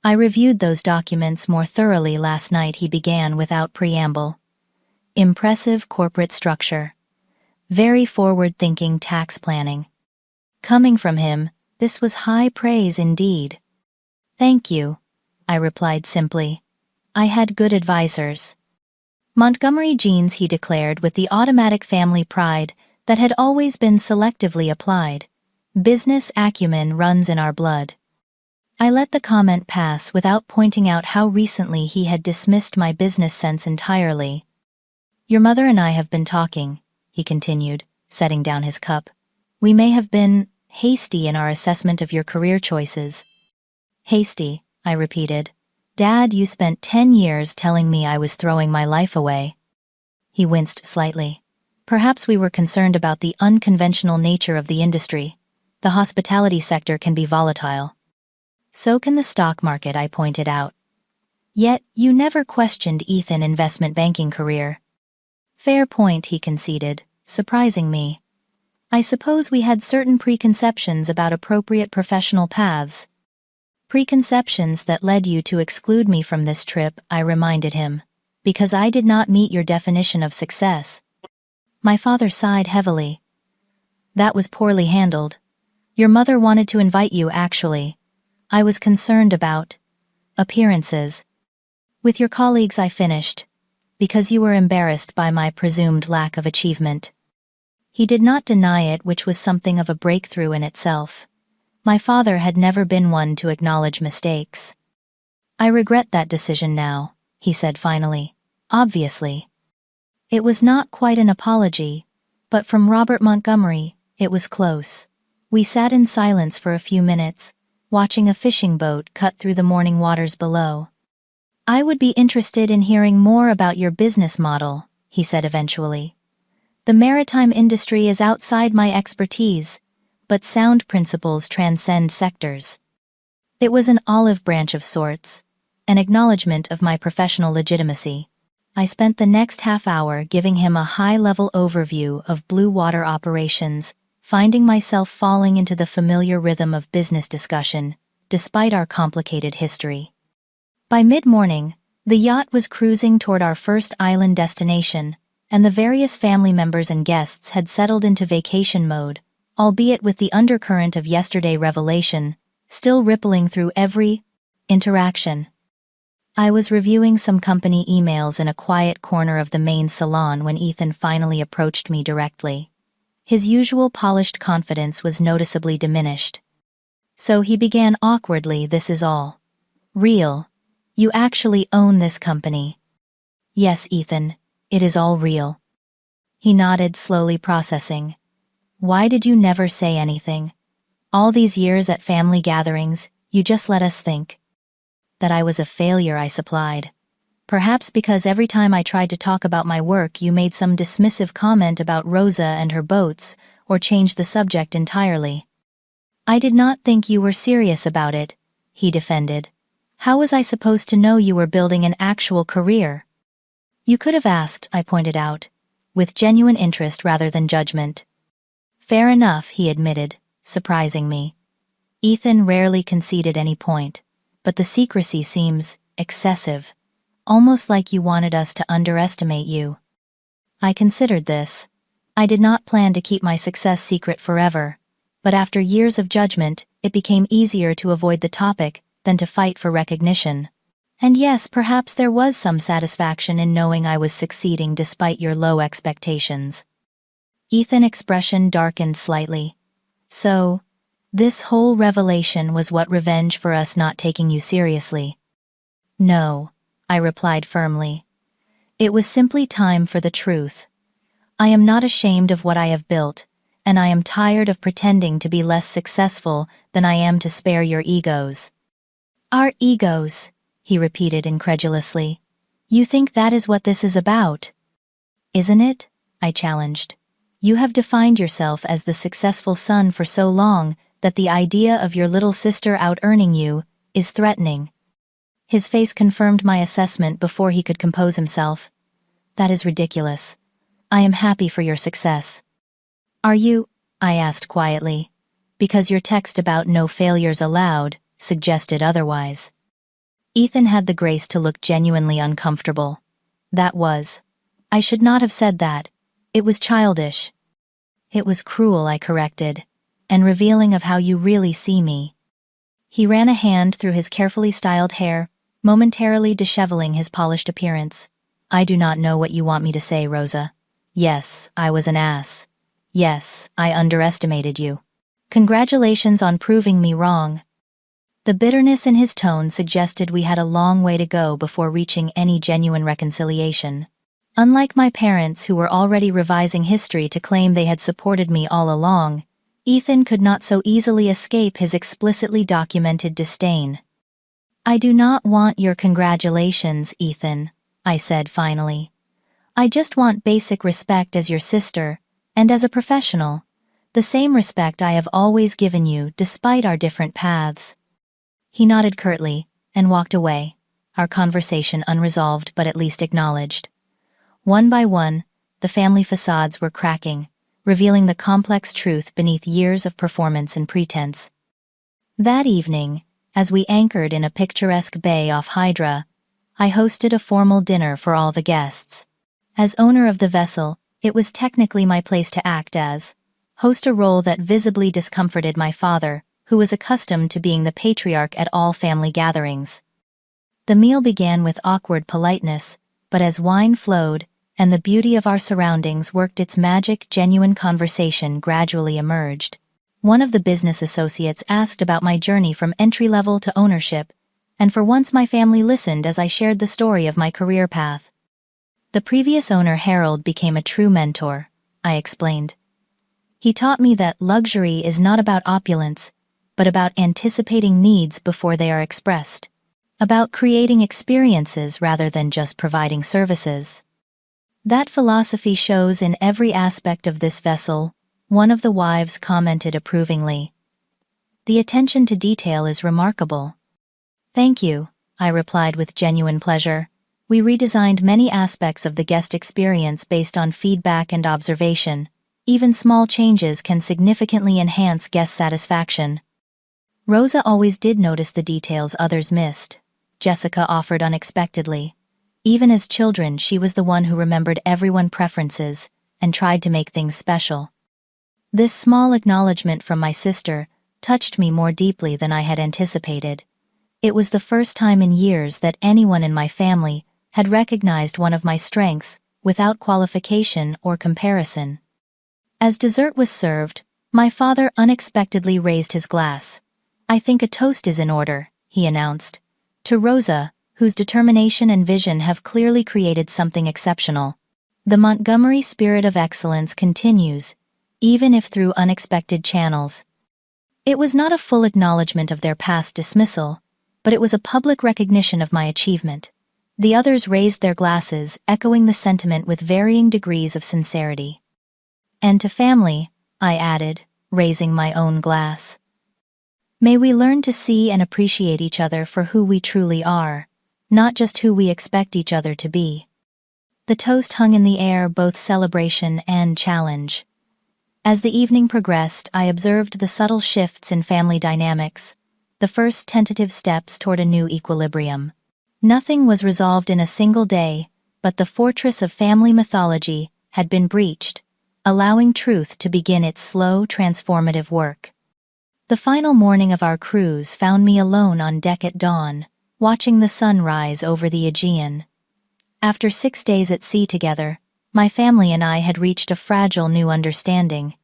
I reviewed those documents more thoroughly last night, he began without preamble. Impressive corporate structure. Very forward-thinking tax planning. Coming from him, this was high praise indeed. Thank you, I replied simply. I had good advisors. Montgomery genes, he declared with the automatic family pride that had always been selectively applied. Business acumen runs in our blood. I let the comment pass without pointing out how recently he had dismissed my business sense entirely. Your mother and I have been talking, he continued, setting down his cup. We may have been hasty in our assessment of your career choices. Hasty, I repeated. Dad, you spent 10 years telling me I was throwing my life away. He winced slightly. Perhaps we were concerned about the unconventional nature of the industry. The hospitality sector can be volatile. So can the stock market, I pointed out. Yet, you never questioned Ethan's investment banking career. Fair point, he conceded, surprising me. I suppose we had certain preconceptions about appropriate professional paths. Preconceptions that led you to exclude me from this trip, I reminded him, because I did not meet your definition of success. My father sighed heavily. That was poorly handled. Your mother wanted to invite you, actually. I was concerned about appearances. With your colleagues I finished, because you were embarrassed by my presumed lack of achievement. He did not deny it, which was something of a breakthrough in itself. My father had never been one to acknowledge mistakes. I regret that decision now, he said finally. Obviously. It was not quite an apology, but from Robert Montgomery, it was close. We sat in silence for a few minutes, watching a fishing boat cut through the morning waters below. I would be interested in hearing more about your business model, he said eventually. The maritime industry is outside my expertise, but sound principles transcend sectors. It was an olive branch of sorts, an acknowledgement of my professional legitimacy. I spent the next half hour giving him a high-level overview of blue water operations, finding myself falling into the familiar rhythm of business discussion, despite our complicated history. By mid-morning, the yacht was cruising toward our first island destination, and the various family members and guests had settled into vacation mode, albeit with the undercurrent of yesterday's revelation still rippling through every interaction. I was reviewing some company emails in a quiet corner of the main salon when Ethan finally approached me directly. His usual polished confidence was noticeably diminished. So he began awkwardly, "This is all real. You actually own this company." "Yes, Ethan, it is all real." He nodded, slowly processing. "Why did you never say anything? All these years at family gatherings, you just let us think that I was a failure," I supplied. "Perhaps because every time I tried to talk about my work you made some dismissive comment about Rosa and her boats, or changed the subject entirely." "I did not think you were serious about it," he defended. "How was I supposed to know you were building an actual career?" "You could have asked," I pointed out, with genuine interest rather than judgment. "Fair enough," he admitted, surprising me. Ethan rarely conceded any point, but the secrecy seems excessive, almost like you wanted us to underestimate you. I considered this. I did not plan to keep my success secret forever, but after years of judgment, it became easier to avoid the topic than to fight for recognition. And yes, perhaps there was some satisfaction in knowing I was succeeding despite your low expectations. Ethan's expression darkened slightly. "So, this whole revelation was what revenge for us not taking you seriously?" "No," I replied firmly. "It was simply time for the truth. I am not ashamed of what I have built, and I am tired of pretending to be less successful than I am to spare your egos." "Our egos," he repeated incredulously. "You think that is what this is about?" "Isn't it?" I challenged. "You have defined yourself as the successful son for so long that the idea of your little sister out-earning you is threatening." His face confirmed my assessment before he could compose himself. "That is ridiculous. I am happy for your success." "Are you?" I asked quietly, because your text about no failures allowed suggested otherwise. Ethan had the grace to look genuinely uncomfortable. I should not have said that. It was childish." "It was cruel," I corrected, "and revealing of how you really see me." He ran a hand through his carefully styled hair, momentarily disheveling his polished appearance. "I do not know what you want me to say, Rosa. Yes, I was an ass. Yes, I underestimated you. Congratulations on proving me wrong." The bitterness in his tone suggested we had a long way to go before reaching any genuine reconciliation. Unlike my parents, who were already revising history to claim they had supported me all along, Ethan could not so easily escape his explicitly documented disdain. "I do not want your congratulations, Ethan," I said finally. "I just want basic respect as your sister, and as a professional. The same respect I have always given you despite our different paths." He nodded curtly and walked away, our conversation unresolved but at least acknowledged. One by one, the family facades were cracking, revealing the complex truth beneath years of performance and pretense. That evening, as we anchored in a picturesque bay off Hydra, I hosted a formal dinner for all the guests. As owner of the vessel, it was technically my place to act as host, a role that visibly discomforted my father, who was accustomed to being the patriarch at all family gatherings. The meal began with awkward politeness, but as wine flowed, and the beauty of our surroundings worked its magic, genuine conversation gradually emerged. One of the business associates asked about my journey from entry-level to ownership, and for once my family listened as I shared the story of my career path. "The previous owner, Harold, became a true mentor," I explained. "He taught me that luxury is not about opulence, but about anticipating needs before they are expressed, about creating experiences rather than just providing services. That philosophy shows in every aspect of this vessel," one of the wives commented approvingly. "The attention to detail is remarkable." "Thank you," I replied with genuine pleasure. We redesigned many aspects of the guest experience based on feedback and observation, Even small changes can significantly enhance guest satisfaction. Rosa always did notice the details others missed, Jessica offered unexpectedly. Even as children, she was the one who remembered everyone's preferences and tried to make things special. This small acknowledgement from my sister touched me more deeply than I had anticipated. It was the first time in years that anyone in my family had recognized one of my strengths without qualification or comparison. As dessert was served, my father unexpectedly raised his glass. "I think a toast is in order," he announced. "To Rosa, whose determination and vision have clearly created something exceptional." The Montgomery spirit of excellence continues, even if through unexpected channels. It was not a full acknowledgement of their past dismissal, but it was a public recognition of my achievement. The others raised their glasses, echoing the sentiment with varying degrees of sincerity. "And to family," I added, raising my own glass. "May we learn to see and appreciate each other for who we truly are, not just who we expect each other to be." The toast hung in the air, both celebration and challenge. As the evening progressed, I observed the subtle shifts in family dynamics, the first tentative steps toward a new equilibrium. Nothing was resolved in a single day, but the fortress of family mythology had been breached, allowing truth to begin its slow, transformative work. The final morning of our cruise found me alone on deck at dawn, watching the sun rise over the Aegean. After 6 days at sea together, my family and I had reached a fragile new understanding.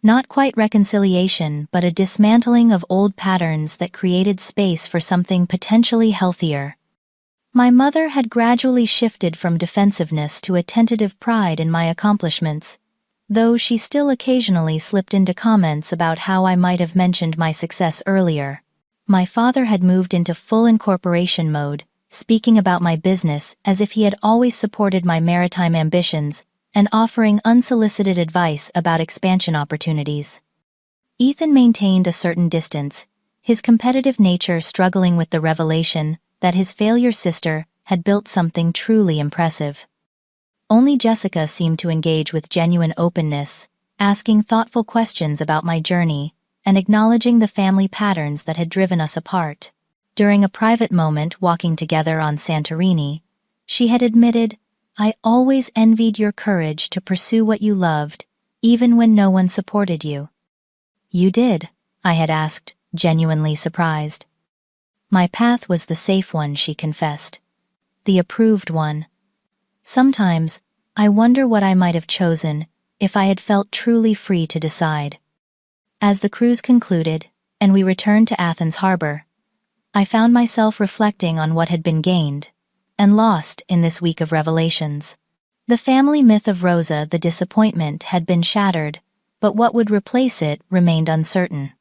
Not quite reconciliation, but a dismantling of old patterns that created space for something potentially healthier. My mother had gradually shifted from defensiveness to a tentative pride in my accomplishments, though she still occasionally slipped into comments about how I might have mentioned my success earlier. My father had moved into full incorporation mode, speaking about my business as if he had always supported my maritime ambitions and offering unsolicited advice about expansion opportunities. Ethan maintained a certain distance, his competitive nature struggling with the revelation that his failure sister had built something truly impressive. Only Jessica seemed to engage with genuine openness, asking thoughtful questions about my journey and acknowledging the family patterns that had driven us apart. During a private moment walking together on Santorini, she had admitted, "I always envied your courage to pursue what you loved, even when no one supported you." "You did?" I had asked, genuinely surprised. "My path was the safe one," she confessed. "The approved one. Sometimes, I wonder what I might have chosen if I had felt truly free to decide." As the cruise concluded, and we returned to Athens harbor, I found myself reflecting on what had been gained and lost in this week of revelations. The family myth of Rosa, the disappointment, had been shattered, but what would replace it remained uncertain.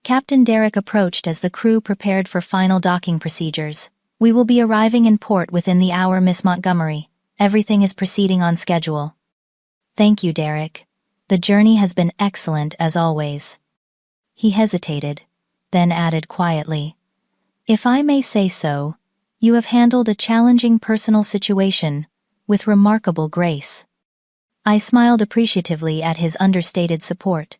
Captain Derek approached as the crew prepared for final docking procedures. "We will be arriving in port within the hour, Miss Montgomery. Everything is proceeding on schedule." "Thank you, Derek. The journey has been excellent as always." He hesitated, then added quietly, "If I may say so, you have handled a challenging personal situation with remarkable grace." I smiled appreciatively at his understated support.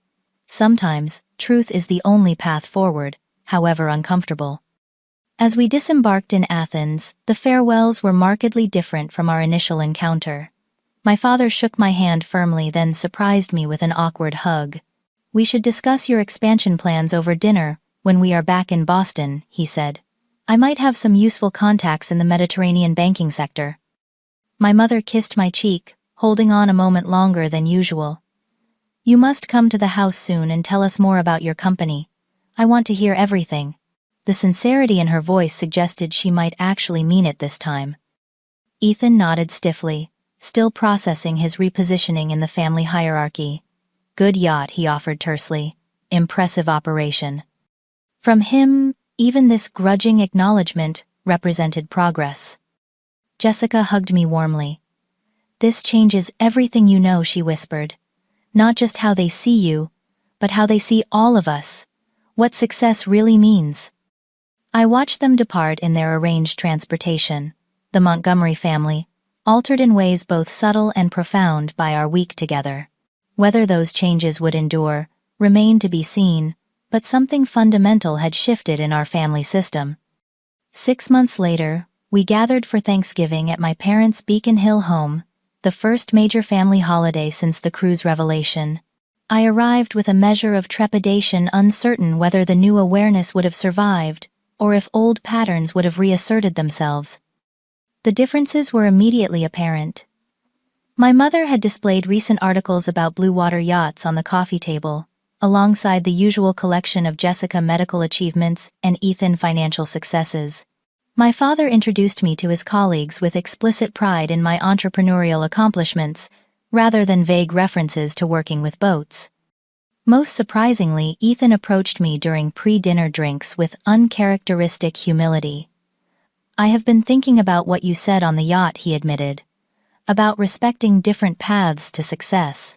Sometimes, truth is the only path forward, however uncomfortable. As we disembarked in Athens, the farewells were markedly different from our initial encounter. My father shook my hand firmly, then surprised me with an awkward hug. "We should discuss your expansion plans over dinner when we are back in Boston," he said. "I might have some useful contacts in the Mediterranean banking sector." My mother kissed my cheek, holding on a moment longer than usual. "You must come to the house soon and tell us more about your company. I want to hear everything." The sincerity in her voice suggested she might actually mean it this time. Ethan nodded stiffly, still processing his repositioning in the family hierarchy. "Good yacht," he offered tersely. "Impressive operation." From him, even this grudging acknowledgement represented progress. Jessica hugged me warmly. "This changes everything you know," she whispered. "Not just how they see you, but how they see all of us. What success really means." I watched them depart in their arranged transportation, the Montgomery family, altered in ways both subtle and profound by our week together. Whether those changes would endure remained to be seen, but something fundamental had shifted in our family system. 6 months later, we gathered for Thanksgiving at my parents' Beacon Hill home, the first major family holiday since the cruise revelation. I arrived with a measure of trepidation, uncertain whether the new awareness would have survived, or if old patterns would have reasserted themselves. The differences were immediately apparent. My mother had displayed recent articles about blue water yachts on the coffee table, alongside the usual collection of Jessica medical achievements and Ethan financial successes. My father introduced me to his colleagues with explicit pride in my entrepreneurial accomplishments, rather than vague references to working with boats. Most surprisingly, Ethan approached me during pre-dinner drinks with uncharacteristic humility. "I have been thinking about what you said on the yacht," he admitted, "about respecting different paths to success.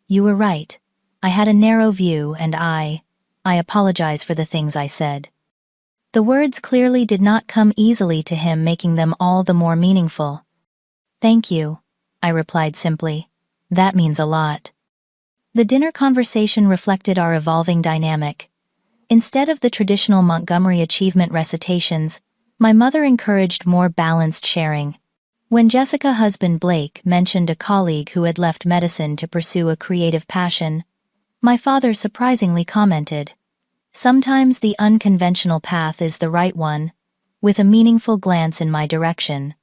You were right. I had a narrow view, and I apologize for the things I said." The words clearly did not come easily to him, making them all the more meaningful. "Thank you," I replied simply. "That means a lot." The dinner conversation reflected our evolving dynamic. Instead of the traditional Montgomery achievement recitations, my mother encouraged more balanced sharing. When Jessica's husband Blake mentioned a colleague who had left medicine to pursue a creative passion, my father surprisingly commented, "Sometimes the unconventional path is the right one," with a meaningful glance in my direction.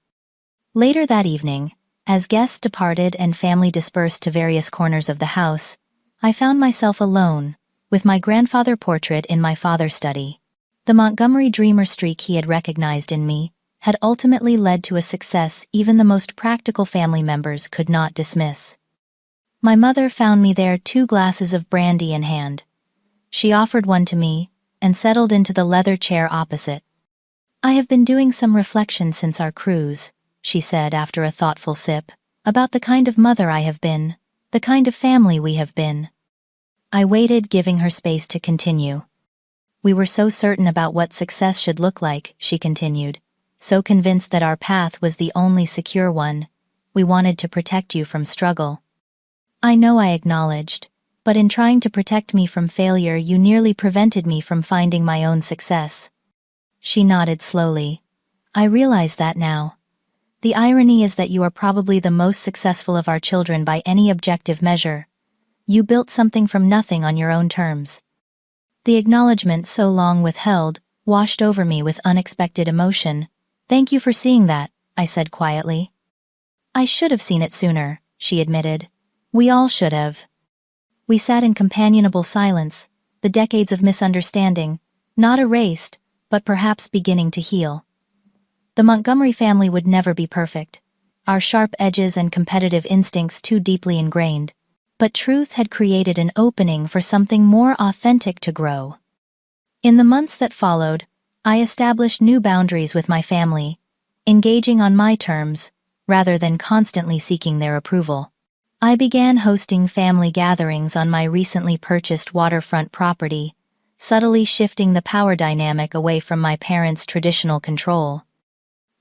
Later that evening, as guests departed and family dispersed to various corners of the house, I found myself alone, with my grandfather portrait in my father's study. The Montgomery dreamer streak he had recognized in me had ultimately led to a success even the most practical family members could not dismiss. My mother found me there, 2 glasses of brandy in hand. She offered one to me, and settled into the leather chair opposite. "I have been doing some reflection since our cruise," she said after a thoughtful sip, "about the kind of mother I have been, the kind of family we have been." I waited, giving her space to continue. "We were so certain about what success should look like," she continued, "so convinced that our path was the only secure one. We wanted to protect you from struggle." "I know," I acknowledged, "but in trying to protect me from failure, you nearly prevented me from finding my own success." She nodded slowly. "I realize that now. The irony is that you are probably the most successful of our children by any objective measure. You built something from nothing on your own terms." The acknowledgement so long withheld washed over me with unexpected emotion. "Thank you for seeing that," I said quietly. "I should have seen it sooner," she admitted. "We all should have." We sat in companionable silence, the decades of misunderstanding, not erased, but perhaps beginning to heal. The Montgomery family would never be perfect, our sharp edges and competitive instincts too deeply ingrained, but truth had created an opening for something more authentic to grow. In the months that followed, I established new boundaries with my family, engaging on my terms, rather than constantly seeking their approval. I began hosting family gatherings on my recently purchased waterfront property, subtly shifting the power dynamic away from my parents' traditional control.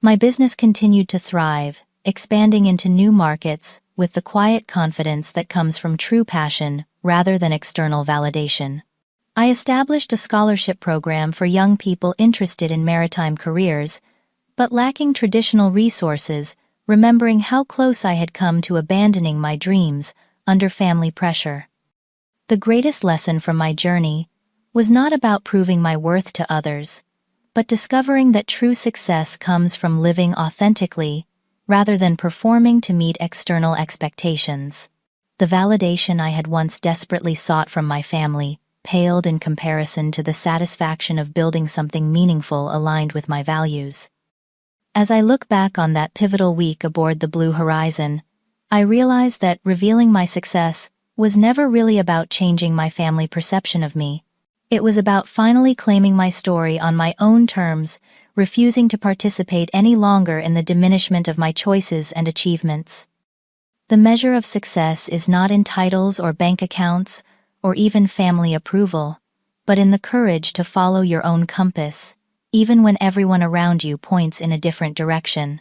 My business continued to thrive, expanding into new markets with the quiet confidence that comes from true passion rather than external validation. I established a scholarship program for young people interested in maritime careers, but lacking traditional resources, remembering how close I had come to abandoning my dreams under family pressure. The greatest lesson from my journey was not about proving my worth to others, but discovering that true success comes from living authentically rather than performing to meet external expectations. The validation I had once desperately sought from my family paled in comparison to the satisfaction of building something meaningful aligned with my values. As I look back on that pivotal week aboard the Blue Horizon, I realize that revealing my success was never really about changing my family perception of me. It was about finally claiming my story on my own terms, refusing to participate any longer in the diminishment of my choices and achievements. The measure of success is not in titles or bank accounts or even family approval, but in the courage to follow your own compass, even when everyone around you points in a different direction.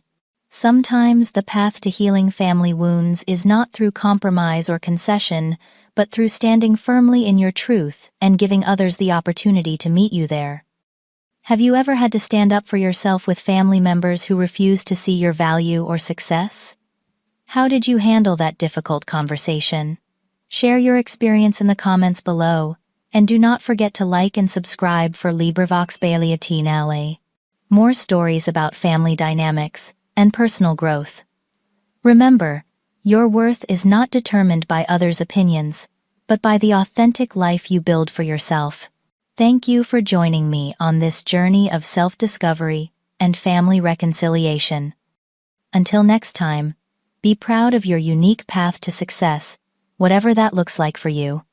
Sometimes the path to healing family wounds is not through compromise or concession, but through standing firmly in your truth and giving others the opportunity to meet you there. Have you ever had to stand up for yourself with family members who refused to see your value or success? How did you handle that difficult conversation? Share your experience in the comments below, and do not forget to like and subscribe for LibriVox Baliatinale. More stories about family dynamics and personal growth. Remember, your worth is not determined by others' opinions, but by the authentic life you build for yourself. Thank you for joining me on this journey of self-discovery and family reconciliation. Until next time, be proud of your unique path to success, whatever that looks like for you.